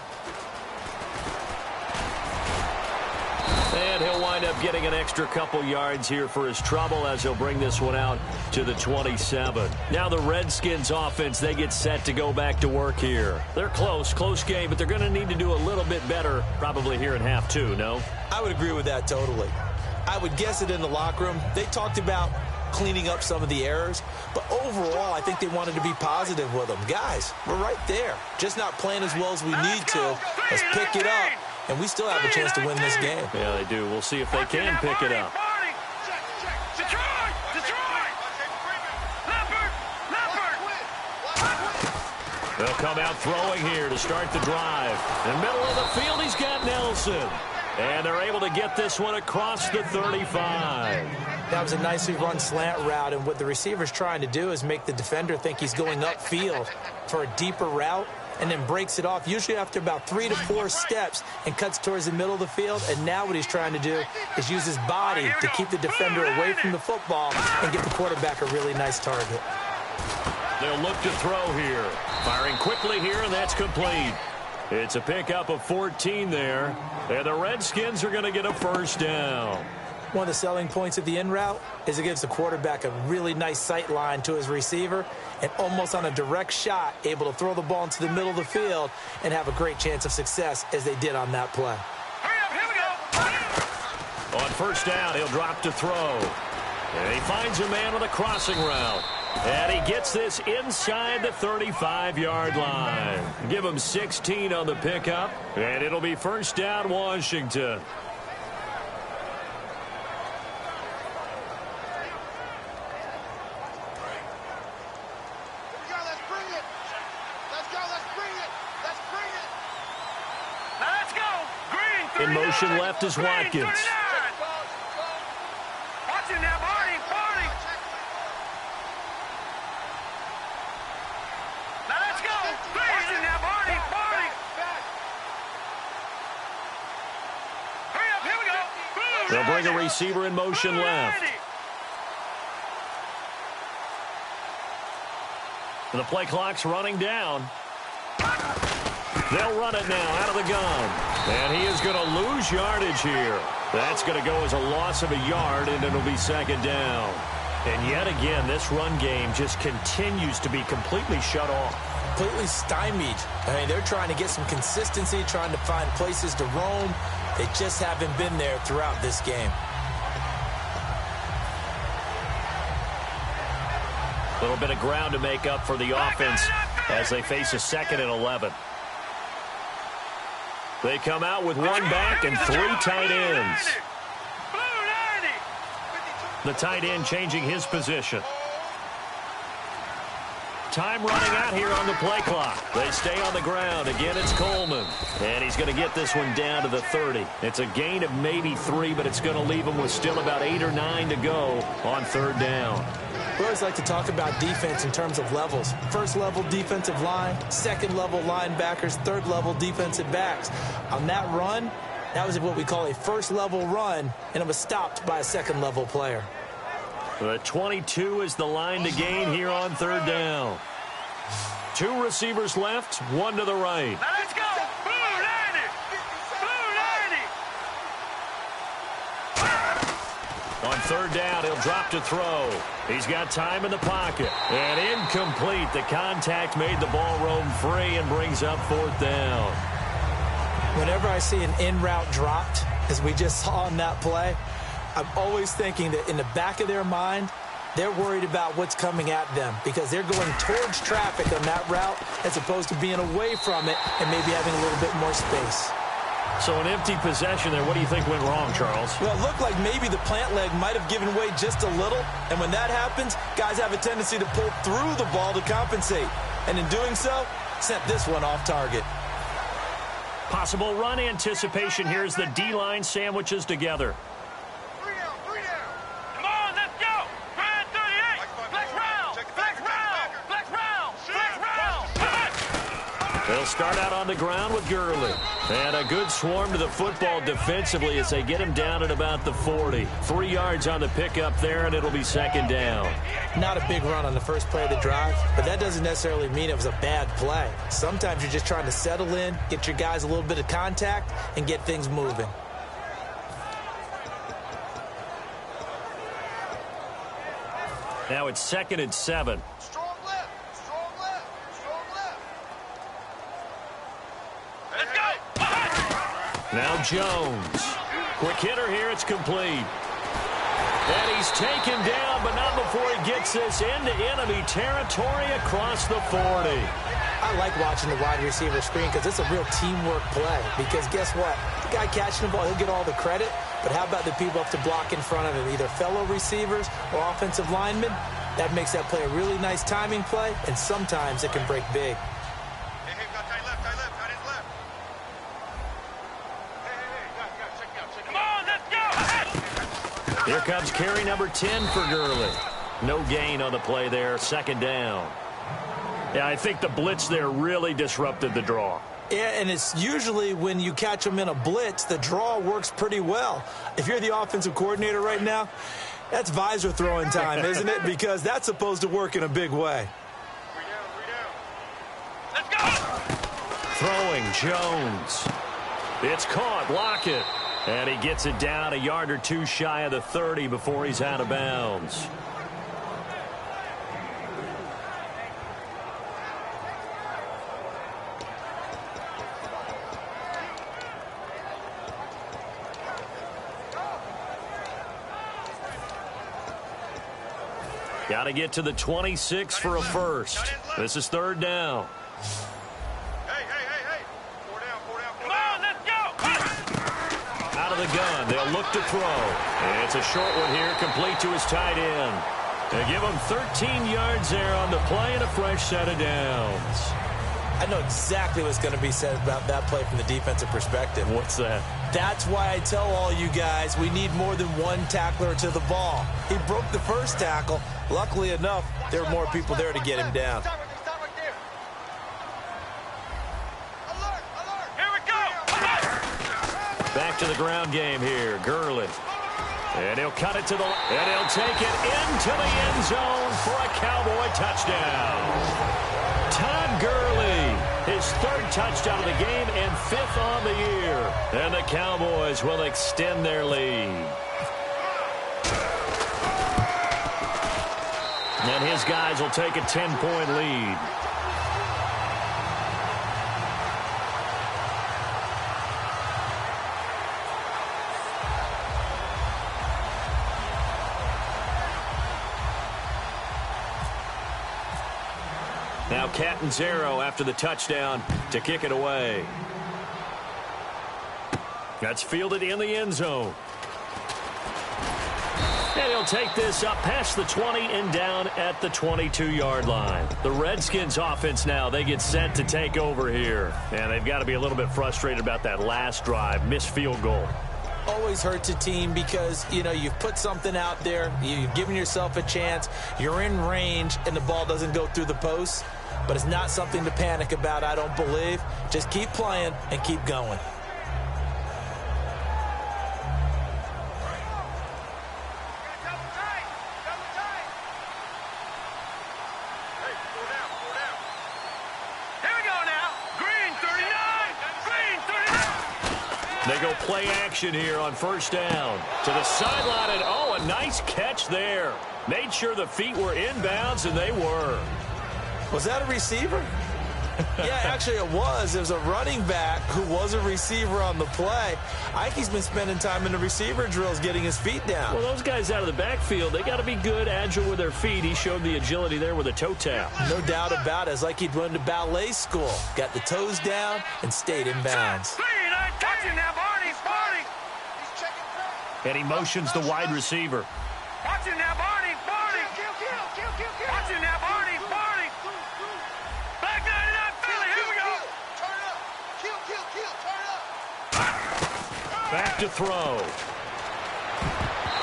D: And he'll wind up getting an extra couple yards here for his trouble as he'll bring this one out to the 27. Now the Redskins offense, they get set to go back to work here. They're close game, but they're going to need to do a little bit better probably here in half 2, no?
E: I would agree with that totally. I would guess it in the locker room. They talked about cleaning up some of the errors, but overall I think they wanted to be positive with them. Guys, we're right there. Just not playing as well as we need to. Let's pick it up. And we still have a chance to win this game.
D: Yeah, they do. We'll see if they can pick it up. They'll come out throwing here to start the drive. In the middle of the field, he's got Nelson. And they're able to get this one across the 35.
E: That was a nicely run slant route, and what the receiver's trying to do is make the defender think he's going upfield for a deeper route, and then breaks it off, usually after about 3 to 4 steps, and cuts towards the middle of the field. And now what he's trying to do is use his body to keep the defender away from the football and get the quarterback a really nice target.
D: They'll look to throw here. Firing quickly here, and that's complete. It's a pickup of 14 there, and the Redskins are going to get a first down.
E: One of the selling points of the in route is it gives the quarterback a really nice sight line to his receiver and almost on a direct shot able to throw the ball into the middle of the field and have a great chance of success as they did on that play.
D: On first down, he'll drop to throw. And he finds a man on the crossing route. And he gets this inside the 35-yard line. Give him 16 on the pickup, and it'll be first down Washington. In motion left is Watkins. They'll bring a receiver in motion left. The play clock's running down. They'll run it now out of the gun. And he is going to lose yardage here. That's going to go as a loss of a yard, and it'll be second down. And yet again, this run game just continues to be completely shut off.
E: Completely stymied. I mean, they're trying to get some consistency, trying to find places to roam. They just haven't been there throughout this game.
D: A little bit of ground to make up for the offense as they face a 2nd and 11. They come out with one back and 3 tight ends. The tight end changing his position. Time running out here on the play clock. They stay on the ground. Again, it's Coleman. And he's going to get this one down to the 30. It's a gain of maybe 3, but it's going to leave him with still about 8 or 9 to go on 3rd down.
E: We always like to talk about defense in terms of levels. First level defensive line, second level linebackers, third level defensive backs. On that run, that was what we call a first level run, and it was stopped by a second level player.
D: The 22 is the line to gain here on 3rd down. 2 receivers left, 1 to the right.
F: Now let's go. Blue 90. Blue 90.
D: On 3rd down, he'll drop to throw. He's got time in the pocket. And incomplete. The contact made the ball roam free and brings up 4th down.
E: Whenever I see an in route dropped, as we just saw on that play, I'm always thinking that in the back of their mind, they're worried about what's coming at them because they're going towards traffic on that route as opposed to being away from it and maybe having a little bit more space.
D: So an empty possession there. What do you think went wrong, Charles?
E: Well, it looked like maybe the plant leg might have given way just a little, and when that happens, guys have a tendency to pull through the ball to compensate, and in doing so, sent this one off target.
D: Possible run anticipation here as the D-line sandwiches together. They'll start out on the ground with Gurley. And a good swarm to the football defensively as they get him down at about the 40. 3 yards on the pickup there, and it'll be 2nd down.
E: Not a big run on the first play of the drive, but that doesn't necessarily mean it was a bad play. Sometimes you're just trying to settle in, get your guys a little bit of contact, and get things moving.
D: Now it's 2nd and 7. Now Jones. Quick hitter here. It's complete. And he's taken down, but not before he gets this into enemy territory across the 40.
E: I like watching the wide receiver screen because it's a real teamwork play. Because guess what? The guy catching the ball, he'll get all the credit. But how about the people up to block in front of him, either fellow receivers or offensive linemen? That makes that play a really nice timing play, and sometimes it can break big.
D: Here comes carry number 10 for Gurley. No gain on the play there, 2nd down. Yeah, I think the blitz there really disrupted the draw.
E: Yeah, and it's usually when you catch them in a blitz, the draw works pretty well. If you're the offensive coordinator right now, that's visor throwing time, isn't it? Because that's supposed to work in a big way.
F: Let's go.
D: Throwing, Jones. It's caught, Lockett. And he gets it down a yard or 2 shy of the 30 before he's out of bounds. Got to get to the 26 for a first. This is 3rd down. Out of the gun, they'll look to throw. And it's a short one here, complete to his tight end. They give him 13 yards there on the play and a fresh set of downs.
E: I know exactly what's going to be said about that play from the defensive perspective.
D: What's that?
E: That's why I tell all you guys we need more than one tackler to the ball. He broke the first tackle. Luckily enough, there were more people there to get him down.
D: Back to the ground game here. Gurley. And he'll cut it to the... And he'll take it into the end zone for a Cowboy touchdown. Todd Gurley, his 3rd touchdown of the game and 5th on the year. And the Cowboys will extend their lead. And his guys will take a 10-point lead. Now Catanzaro after the touchdown to kick it away. That's fielded in the end zone. And he'll take this up past the 20 and down at the 22-yard line. The Redskins offense now, they get set to take over here. And they've got to be a little bit frustrated about that last drive, missed field goal.
E: Always hurts a team because, you know, you've put something out there, you've given yourself a chance, you're in range, and the ball doesn't go through the post. But it's not something to panic about, I don't believe. Just keep playing and keep going.
D: They go play action here on first down. To the sideline, and oh, a nice catch there. Made sure the feet were inbounds, and they were.
E: Was that a receiver? Yeah, actually it was. It was a running back who was a receiver on the play. Ike's been spending time in the receiver drills getting his feet down.
D: Well, those guys out of the backfield, they got to be good, agile with their feet. He showed the agility there with a toe tap.
E: No doubt about it. It's like he'd went to ballet school. Got the toes down and stayed in bounds.
D: And he motions the wide receiver.
F: Watch it now, Barney. Watch it now, Barney. Back 99, Philly. Here we go.
G: Turn it up. Kill. Turn it up.
D: Back to throw.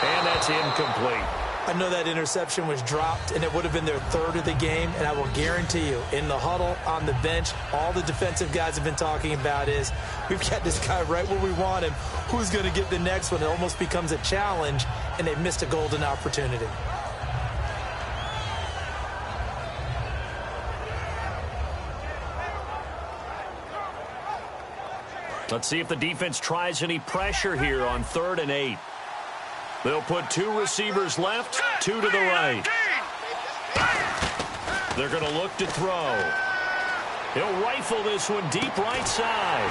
D: And that's incomplete.
E: I know that interception was dropped, and it would have been their third of the game, and I will guarantee you, in the huddle, on the bench, all the defensive guys have been talking about is, we've got this guy right where we want him. Who's going to get the next one? It almost becomes a challenge, and they've missed a golden opportunity.
D: Let's see if the defense tries any pressure here on 3rd and 8. They'll put 2 receivers left, 2 to the right. They're going to look to throw. He'll rifle this one deep right side.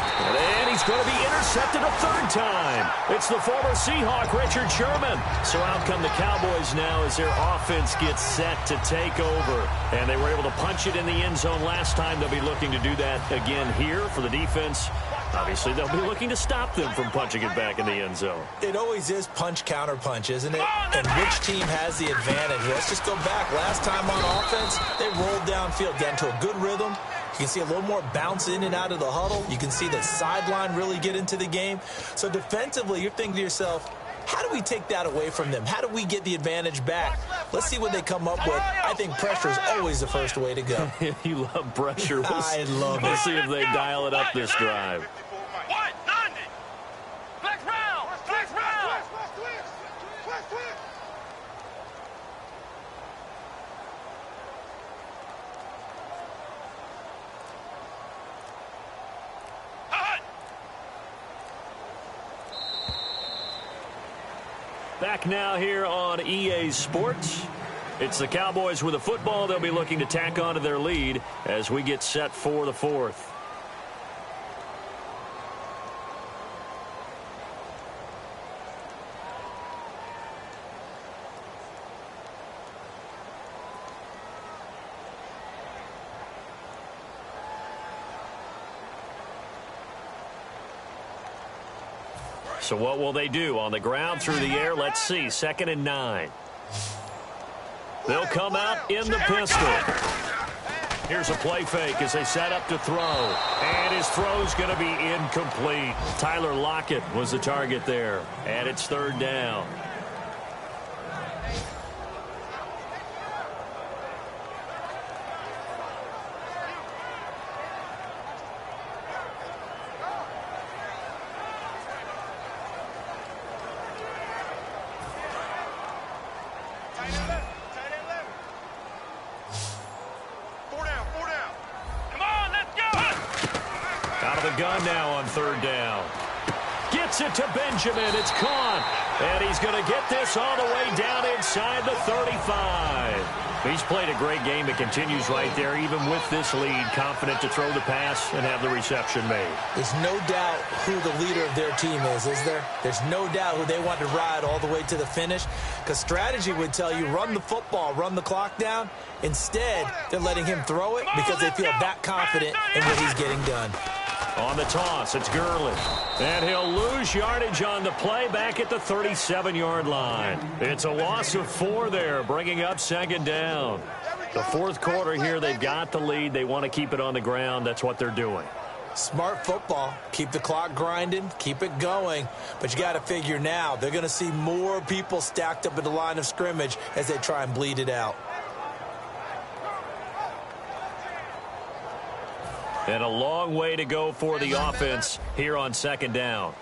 D: And he's going to be intercepted a 3rd time. It's the former Seahawk, Richard Sherman. So out come the Cowboys now as their offense gets set to take over. And they were able to punch it in the end zone last time. They'll be looking to do that again here for the defense. Obviously, they'll be looking to stop them from punching it back in the end zone.
E: It always is punch-counter-punch, isn't it? And which team has the advantage? Let's just go back. Last time on offense, they rolled downfield, got into a good rhythm. You can see a little more bounce in and out of the huddle. You can see the sideline really get into the game. So defensively, you're thinking to yourself, how do we take that away from them? How do we get the advantage back? Let's see what they come up with. I think pressure is always the first way to go.
D: You love pressure.
E: I love it.
D: We'll see if they dial it up this drive. Back now here on EA Sports. It's the Cowboys with the football. They'll be looking to tack on to their lead as we get set for the 4th. So what will they do? On the ground, through the air, let's see. 2nd and 9. They'll come out in the pistol. Here's a play fake as they set up to throw. And his throw's going to be incomplete. Tyler Lockett was the target there. And it's 3rd down. Gun now on 3rd down. Gets it to Benjamin. It's caught. And he's going to get this all the way down inside the 35. He's played a great game. It continues right there, even with this lead. Confident to throw the pass and have the reception made.
E: There's no doubt who the leader of their team is there? There's no doubt who they want to ride all the way to the finish. Because strategy would tell you, run the football, run the clock down. Instead, they're letting him throw it because they feel that confident in what he's getting done.
D: On the toss, it's Gurley. And he'll lose yardage on the play back at the 37-yard line. It's a loss of 4 there, bringing up second down. The fourth quarter here, they've got the lead. They want to keep it on the ground. That's what they're doing.
E: Smart football. Keep the clock grinding. Keep it going. But you got to figure now, they're going to see more people stacked up at the line of scrimmage as they try and bleed it out.
D: And a long way to go for the offense here on second down.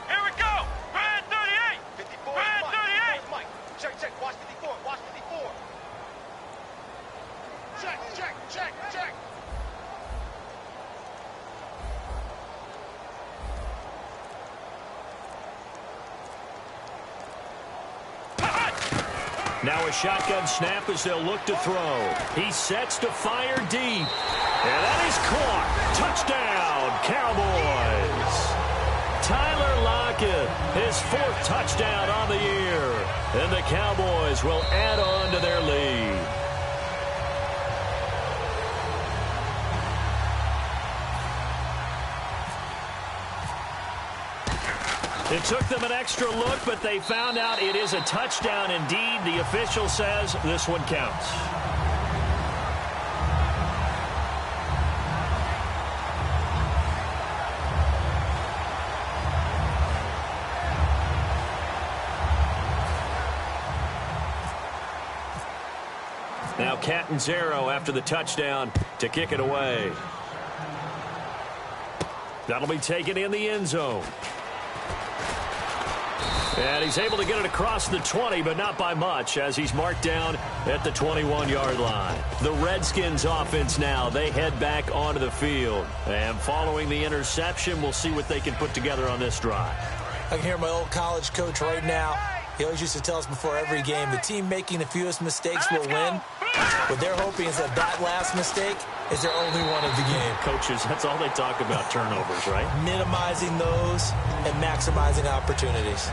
F: Here we go. Red 38. 54. Red 38. Mike. Check. Watch 54. Watch 54. Check.
D: Now a shotgun snap as they'll look to throw. He sets to fire deep. And that is caught. Touchdown, Cowboys. Tyler Lockett, his 4th touchdown on the year. And the Cowboys will add on to their lead. It took them an extra look, but they found out it is a touchdown indeed. The official says this one counts. Now Catanzaro after the touchdown to kick it away. That'll be taken in the end zone. And he's able to get it across the 20, but not by much, as he's marked down at the 21-yard line. The Redskins offense now, they head back onto the field. And following the interception, we'll see what they can put together on this drive.
E: I can hear my old college coach right now. He always used to tell us before every game, the team making the fewest mistakes will win. What they're hoping is that last mistake is their only one of the game.
D: Coaches, that's all they talk about, turnovers, right?
E: Minimizing those and maximizing opportunities.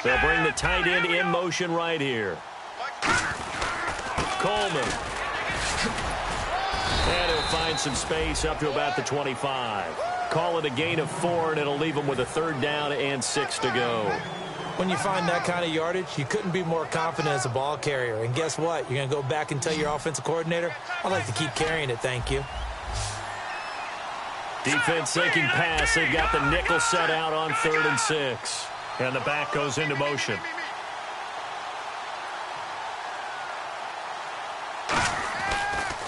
D: They'll bring the tight end in motion right here. Coleman. And he'll find some space up to about the 25. Call it a gain of 4, and it'll leave him with a 3rd down and 6 to go.
E: When you find that kind of yardage, you couldn't be more confident as a ball carrier. And guess what? You're going to go back and tell your offensive coordinator, I'd like to keep carrying it, thank you.
D: Defense thinking pass. They've got the nickel set out on 3rd and 6. And the back goes into motion.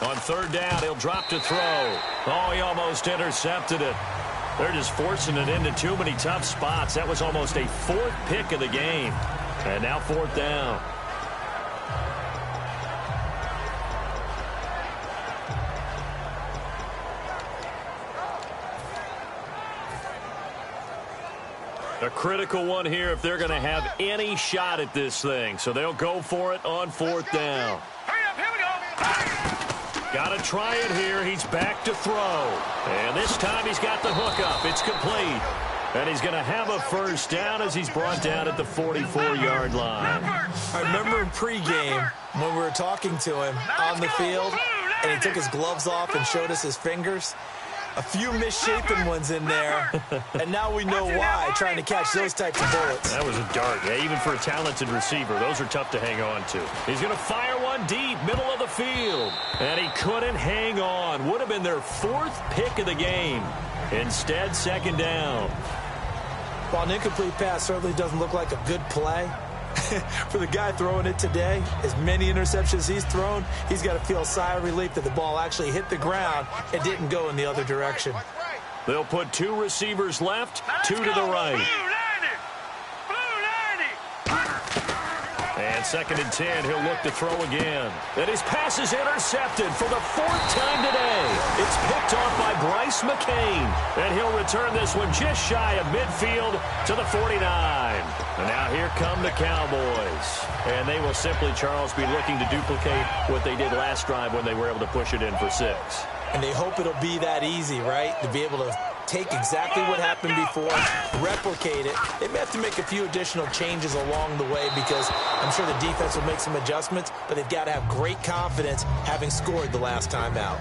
D: On 3rd down, he'll drop to throw. Oh, he almost intercepted it. They're just forcing it into too many tough spots. That was almost a 4th pick of the game. And now 4th down. A critical one here if they're going to have any shot at this thing. So they'll go for it on 4th down.
F: Hurry up, here we go.
D: Got to try it here. He's back to throw. And this time he's got the hook up. It's complete. And he's going to have a 1st down as he's brought down at the 44-yard line.
E: I remember in pregame when we were talking to him on the field, and he took his gloves off and showed us his fingers. A few misshapen ones in there, and now we know why, trying to catch those types of bullets.
D: That was a dart. Yeah, even for a talented receiver, those are tough to hang on to. He's going to fire one deep, middle of the field. And he couldn't hang on. Would have been their 4th pick of the game. Instead, 2nd down.
E: While an incomplete pass certainly doesn't look like a good play, for the guy throwing it today, as many interceptions he's thrown, he's got to feel a sigh of relief that the ball actually hit the ground and didn't go in the other direction.
D: They'll put 2 receivers left, 2 to the right. And 2nd and 10, he'll look to throw again. And his pass is intercepted for the 4th time today. It's picked off by Bryce McCain. And he'll return this one just shy of midfield to the 49. And now here come the Cowboys. And they will simply, Charles, be looking to duplicate what they did last drive when they were able to push it in for 6.
E: And they hope it'll be that easy, right? To be able to take exactly what happened before, replicate it. They may have to make a few additional changes along the way because I'm sure the defense will make some adjustments, but they've got to have great confidence having scored the last time out.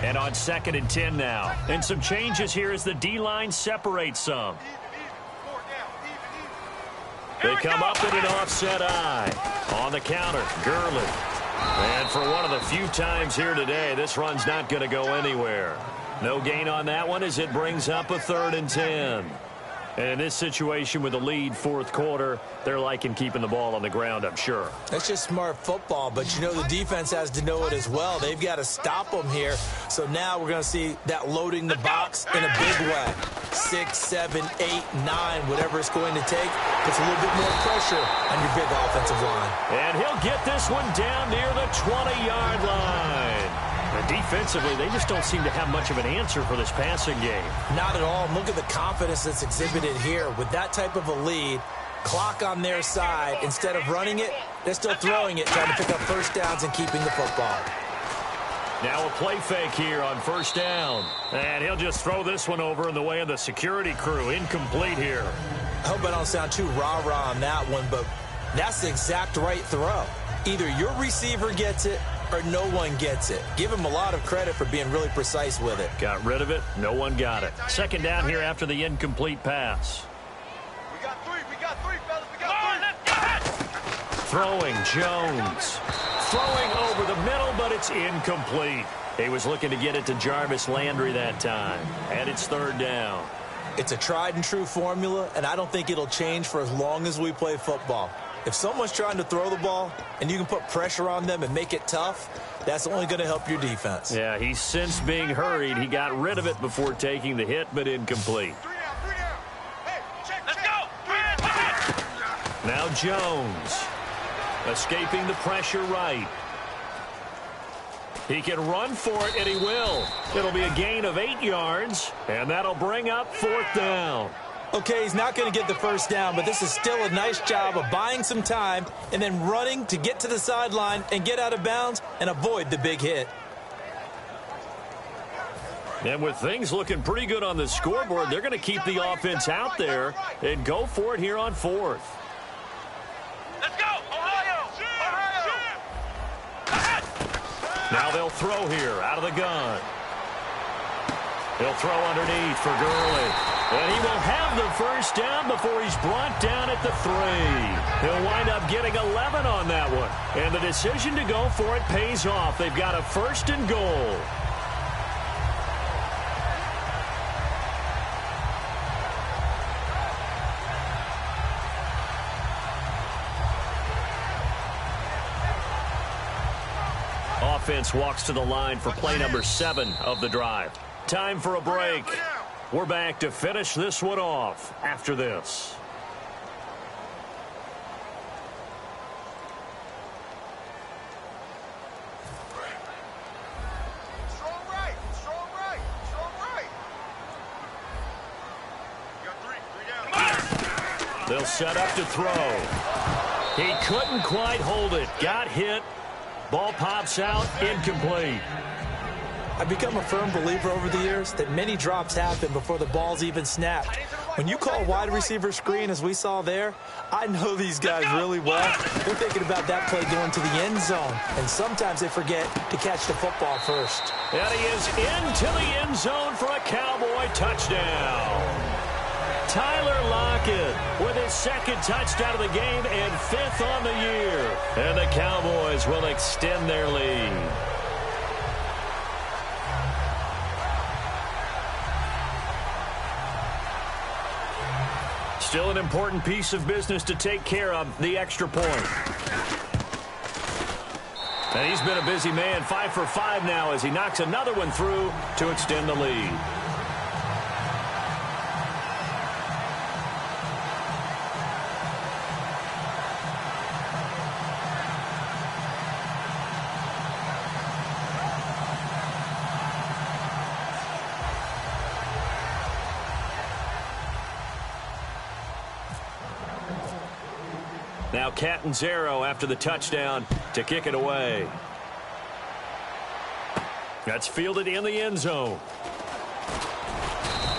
D: And on 2nd and 10 now. And some changes here as the D-line separates some. They come up in an offset eye. On the counter, Gurley. And for one of the few times here today, this run's not going to go anywhere. No gain on that one as it brings up a 3rd and 10. And in this situation with the lead 4th quarter, they're liking keeping the ball on the ground, I'm sure.
E: That's just smart football, but you know the defense has to know it as well. They've got to stop them here. So now we're going to see that loading the box in a big way. 6, 7, 8, 9, whatever it's going to take, puts a little bit more pressure on your big offensive line.
D: And he'll get this one down near the 20-yard line. But defensively, they just don't seem to have much of an answer for this passing game.
E: Not at all. Look at the confidence that's exhibited here. With that type of a lead, clock on their side, instead of running it, they're still throwing it, trying to pick up first downs and keeping the football.
D: Now a play fake here on 1st down. And he'll just throw this one over in the way of the security crew. Incomplete here.
E: I hope I don't sound too rah-rah on that one, but that's the exact right throw. Either your receiver gets it or no one gets it. Give him a lot of credit for being really precise with it.
D: Got rid of it. No one got it. 2nd down here after the incomplete pass.
F: We got three, fellas. We got 3.
D: Throwing Jones. Throwing over the middle, but it's incomplete. He was looking to get it to Jarvis Landry that time. And it's 3rd down.
E: It's a tried and true formula, and I don't think it'll change for as long as we play football. If someone's trying to throw the ball and you can put pressure on them and make it tough, that's only going to help your defense.
D: Yeah, he's since being hurried. He got rid of it before taking the hit, but incomplete.
F: 3 down. Hey, check. Let's go.
D: Now Jones. Escaping the pressure right. He can run for it, and he will. It'll be a gain of 8 yards, and that'll bring up 4th down.
E: Okay, he's not going to get the first down, but this is still a nice job of buying some time and then running to get to the sideline and get out of bounds and avoid the big hit.
D: And with things looking pretty good on the scoreboard, they're going to keep the offense out there and go for it here on 4th.
F: Let's go, Ohio.
D: Now they'll throw here out of the gun. He'll throw underneath for Gurley. And he will have the first down before he's brought down at the 3. He'll wind up getting 11 on that one. And the decision to go for it pays off. They've got a 1st and goal. Offense walks to the line for play number 7 of the drive. Time for a break. We're back to finish this one off after this.
F: Strong right. You got 3 down.
D: They'll set up to throw. He couldn't quite hold it. Got hit. Ball pops out. Incomplete.
E: I've become a firm believer over the years that many drops happen before the ball's even snapped. When you call wide receiver screen, as we saw there, I know these guys really well. They're thinking about that play going to the end zone, and sometimes they forget to catch the football first.
D: And he is into the end zone for a Cowboy touchdown. Tyler Lockett with his 2nd touchdown of the game and 5th on the year. And the Cowboys will extend their lead. Still an important piece of business to take care of, the extra point. And he's been a busy man, 5 for 5 now as he knocks another one through to extend the lead. now Catanzaro after the touchdown to kick it away. That's fielded in the end zone.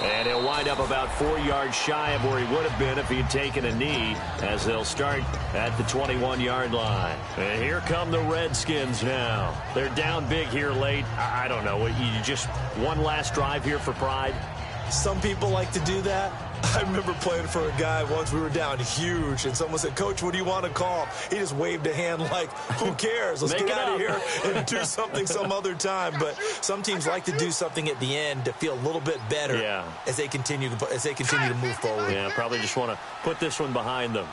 D: And he'll wind up about 4 yards shy of where he would have been if he'd taken a knee, as they'll start at the 21-yard line. And here come the Redskins now. They're down big here late. I don't know. You just one last drive here for pride?
E: Some people like to do that. I remember playing for a guy once. We were down huge, and someone said, "Coach, what do you want to call?" He just waved a hand like, who cares? Let's get out of here and do something some other time. But some teams like to do something at the end to feel a little bit better as they continue to move forward.
D: Yeah, probably just want to put this one behind them.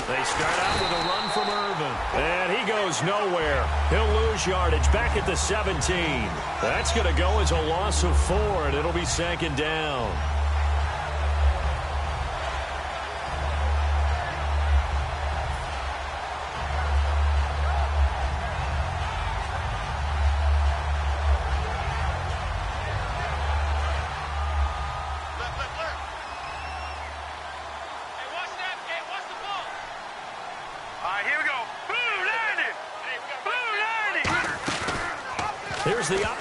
D: They start out with a run from Irvin. And he goes nowhere. He'll lose yardage back at the 17. That's going to go as a loss of 4, and it'll be second down.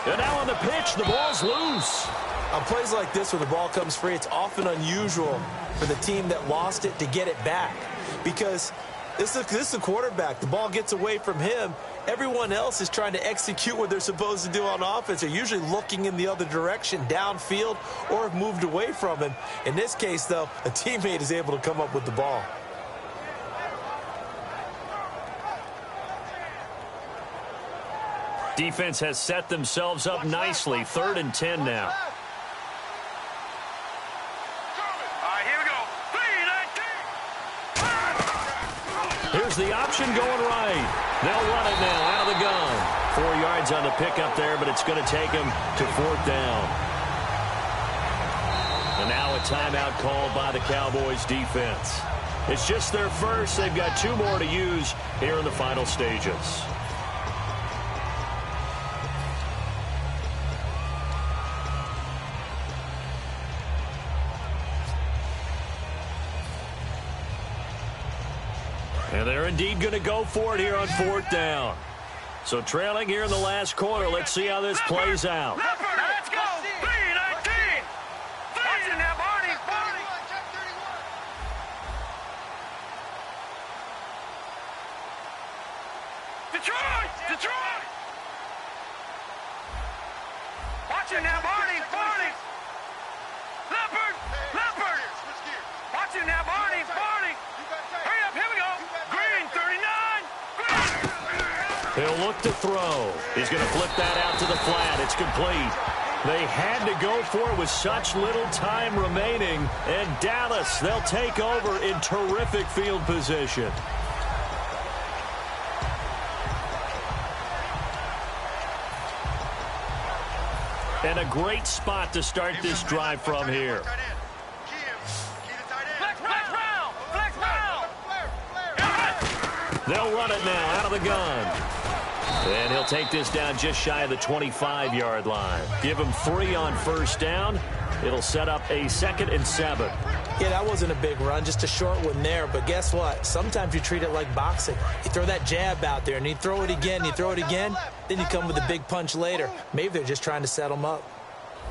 D: And now on the pitch, the ball's loose.
E: On plays like this where the ball comes free, it's often unusual for the team that lost it to get it back. Because this is a quarterback. The ball gets away from him. Everyone else is trying to execute what they're supposed to do on offense. They're usually looking in the other direction, downfield, or have moved away from him. In this case, though, a teammate is able to come up with the ball.
D: Defense has set themselves up nicely. 3rd and 10 now.
F: Here we go. 3-19.
D: Here's the option going right. They'll run it now out of the gun. 4 yards on the pickup there, but it's going to take him to 4th down. And now a timeout called by the Cowboys defense. It's just their first. They've got 2 more to use here in the final stages. And they're indeed going to go for it here on 4th down. So trailing here in the last quarter. Let's see how this plays out.
F: Let's go. 3-19. Watching now, Barney. Detroit. Watching now, Barney. Leopard. Watching now, Barney. Hurry up, here we go. Green, 39.
D: He'll look to throw. He's going to flip that out to the flat. It's complete. They had to go for it with such little time remaining. And Dallas, they'll take over in terrific field position. And a great spot to start this drive from here. They'll run it now out of the gun. And he'll take this down just shy of the 25-yard line. Give him 3 on 1st down. It'll set up a 2nd and 7.
E: Yeah, that wasn't a big run, just a short one there. But guess what? Sometimes you treat it like boxing. You throw that jab out there, and you throw it again, then you come with a big punch later. Maybe they're just trying to set him up.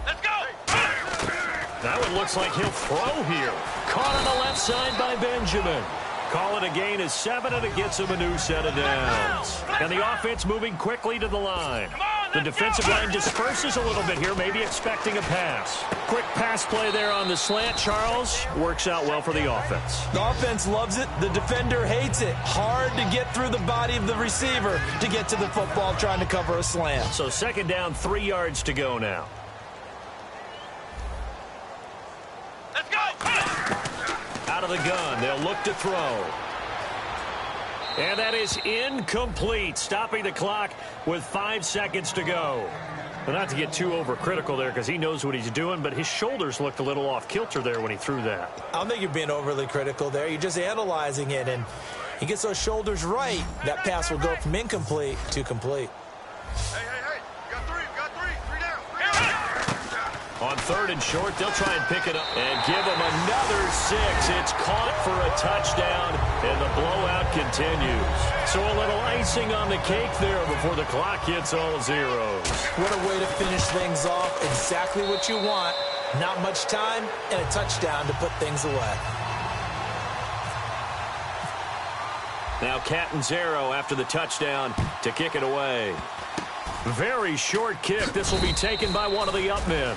F: Let's go.
D: That one looks like he'll throw here. Caught on the left side by Benjamin. Call it a gain of 7, and it gets him a new set of downs. And the offense moving quickly to the line. The defensive line disperses a little bit here, maybe expecting a pass. Quick pass play there on the slant, Charles. Works out well for the offense.
E: The offense loves it. The defender hates it. Hard to get through the body of the receiver to get to the football trying to cover a slant.
D: So 2nd down, 3 yards to go now.
F: Let's go.
D: Out of the gun, they'll look to throw. And that is incomplete, stopping the clock with 5 seconds to go. Well, not to get too overcritical there because he knows what he's doing, but his shoulders looked a little off kilter there when he threw that.
E: I don't think you're being overly critical there. You're just analyzing it, and he gets those shoulders right. That pass will go from incomplete to complete.
F: Hey. You got 3 down.
D: On 3rd and short, they'll try and pick it up and give them another 6. It's caught for a touchdown, and the blowout continues. So a little icing on the cake there before the clock hits all zeros.
E: What a way to finish things off. Exactly what you want. Not much time and a touchdown to put things away.
D: Now Catanzaro after the touchdown to kick it away. Very short kick. This will be taken by one of the up men.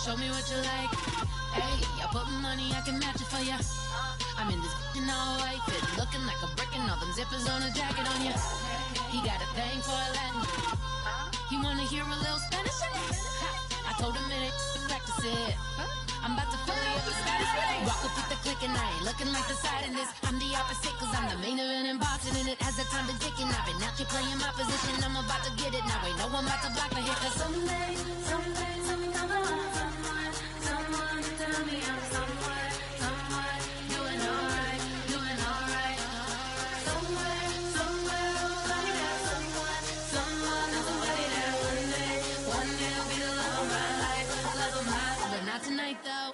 I: Show me what you like. Hey, I put money, I can match it for ya. I'm in this in all white fit, looking like a brick and all them zippers on a jacket on ya. He got a thing for a Latin. He wanna hear a little Spanish? I told him it ain't practice it. I'm about to fill you up with Spanish. Walk up with the click and I ain't looking like the side in this. I'm the opposite cause I'm the main event in boxing and it has the time been ticking. I've been out here playing my position, I'm about to get it. Now ain't no one about to block the hit cause someday come along. Someone tell me I'm somewhere doing alright. Somewhere, somebody there, someone is somebody there. One day I'll be the love of my life, but not tonight though.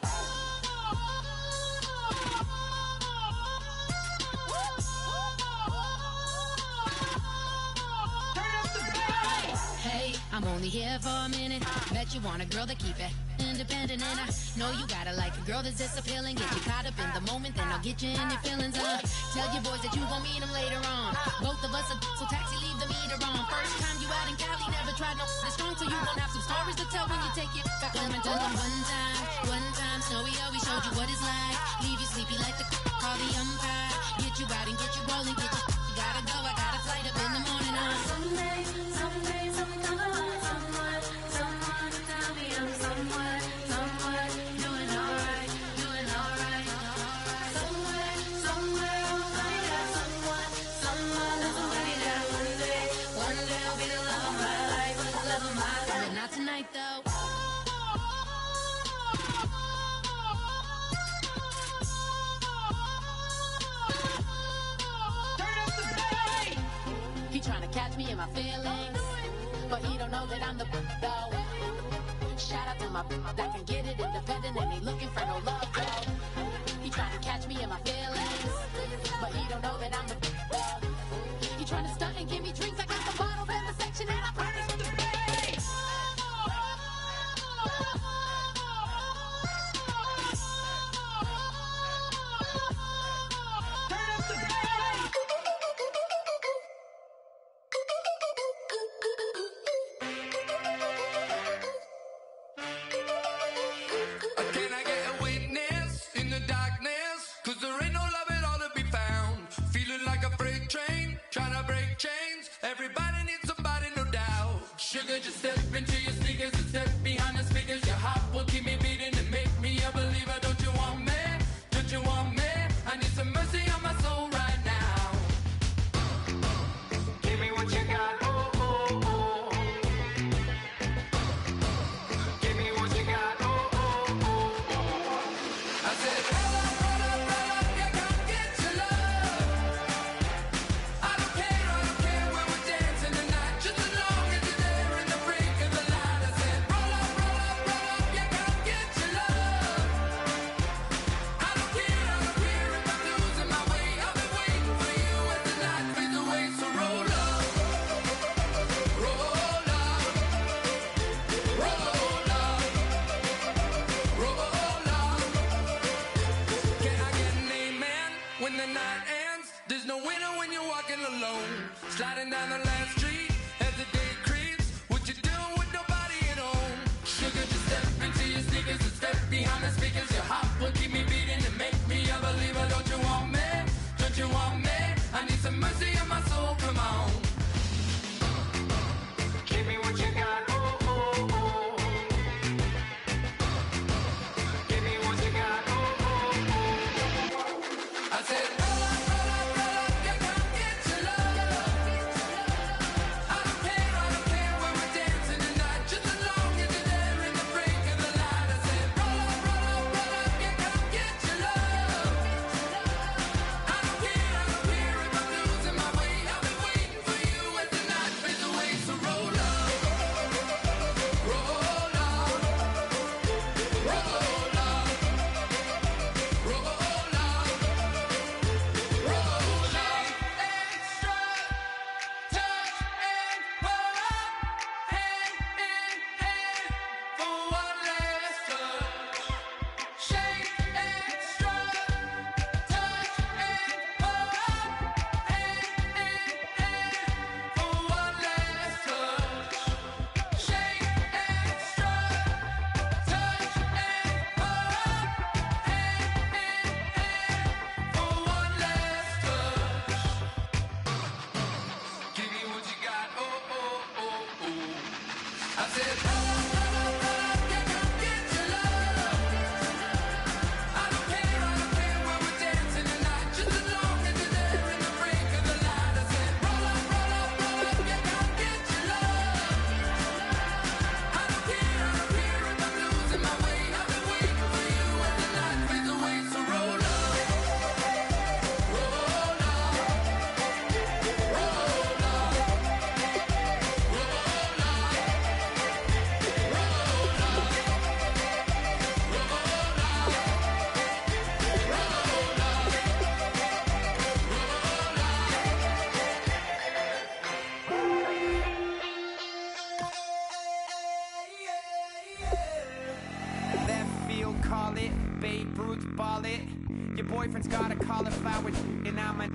I: Hey, I'm only here for a minute. Bet you want a girl to keep it independent, and I know you gotta like a girl that's this appealing. Get you caught up in the moment, then I'll get you in your feelings. Tell your boys that you gon' meet them later on. Both of us are so taxi, leave the meter on. First time you out in Cali, never tried no this strong, so you gon' have some stories to tell when you take it back home and tell them one time, Snowy always showed you what it's like. Leave you sleepy like the call the umpire. Get you out and get you rolling, get you gotta go. I got a flight up in the morning on someday, someone come along. Someone tell me I'm somewhere doing alright. Somewhere, somebody there, someone is somebody there. One day I'll be the love of my life, but not tonight though. He tryna catch me in my feelings, but he don't know that I'm the though. Shout out to my that can get it independent and ain't looking for no love though. He tryna catch me in my feelings, but he don't know that I'm the though. He tryna stunt and give me drinks. I got the bottles in the section and I promise to pay.
A: Can I get a witness in the darkness? Cause there ain't no love at all to be found. Feeling like a freight train, trying to break chains. Everybody needs somebody, no doubt. Sugar, just step into your sneakers and step behind the speakers. Your heart will keep me beating and make me a believer. Don't you want me? Don't you want me? I need some mercy on my soul right now. Give me what you got, oh, oh, oh. Give me what you got, oh, oh, oh. I said, roll up, you gon' get your love. I don't care where we're dancing tonight, just as long as you're there in the brink of the light. I said, roll up, you gon' get your love. I don't care if I'm losing my way. I've been waiting for you as the night fades away. So roll up, roll up, roll up, roll up. Can I get an amen when the night ends? There's no winner when you're walking alone. Sliding down the last street as the day creeps. What you doing with nobody at home? Sugar, just step into the speakers, your heart will keep me beating and make me a believer. Don't you want me? Don't you want me? I need some mercy on my soul, come on. Give me what you got, oh, oh, oh. Give me what you got, oh, oh, oh. I said, roll up, yeah, come get your love. I don't care when we're dancing tonight, just as long as you're there in the break of the light. I said, roll up, yeah, come get your love. I don't care if I'm losing my way. I've been waiting for you as the night fades away. So roll up, roll up, roll up, roll up, roll up. Extra touch and pull up, hand in hand for one last touch. Shake extra touch and pull up, hand in hand for one last touch. Shake extra touch and pull up, hand in hand for one last touch. Give me what you got, oh, oh, oh, oh. I said, roll up, yeah, come get your love. I don't care when we're dancing tonight, just as long as you're there in the break of the light. I said, roll up, yeah, come get your love. I don't care if I'm losing my way. I've been waiting for you as the night fades away. So roll up, roll up, roll
J: Left field, call it. Babe Ruth, ball it. Your boyfriend's got a cauliflower, and I'm a.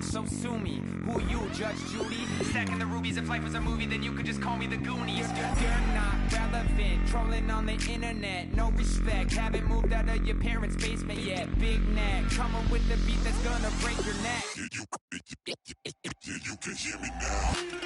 J: So sue me. Who are you, Judge Judy? Stacking the rubies. If life was a movie, then you could just call me the Goonies. You're not relevant. Trolling on the internet. No respect. Haven't moved out of your parents' basement yet. Big neck. Coming with the beat that's gonna break your neck.
H: You can hear me now.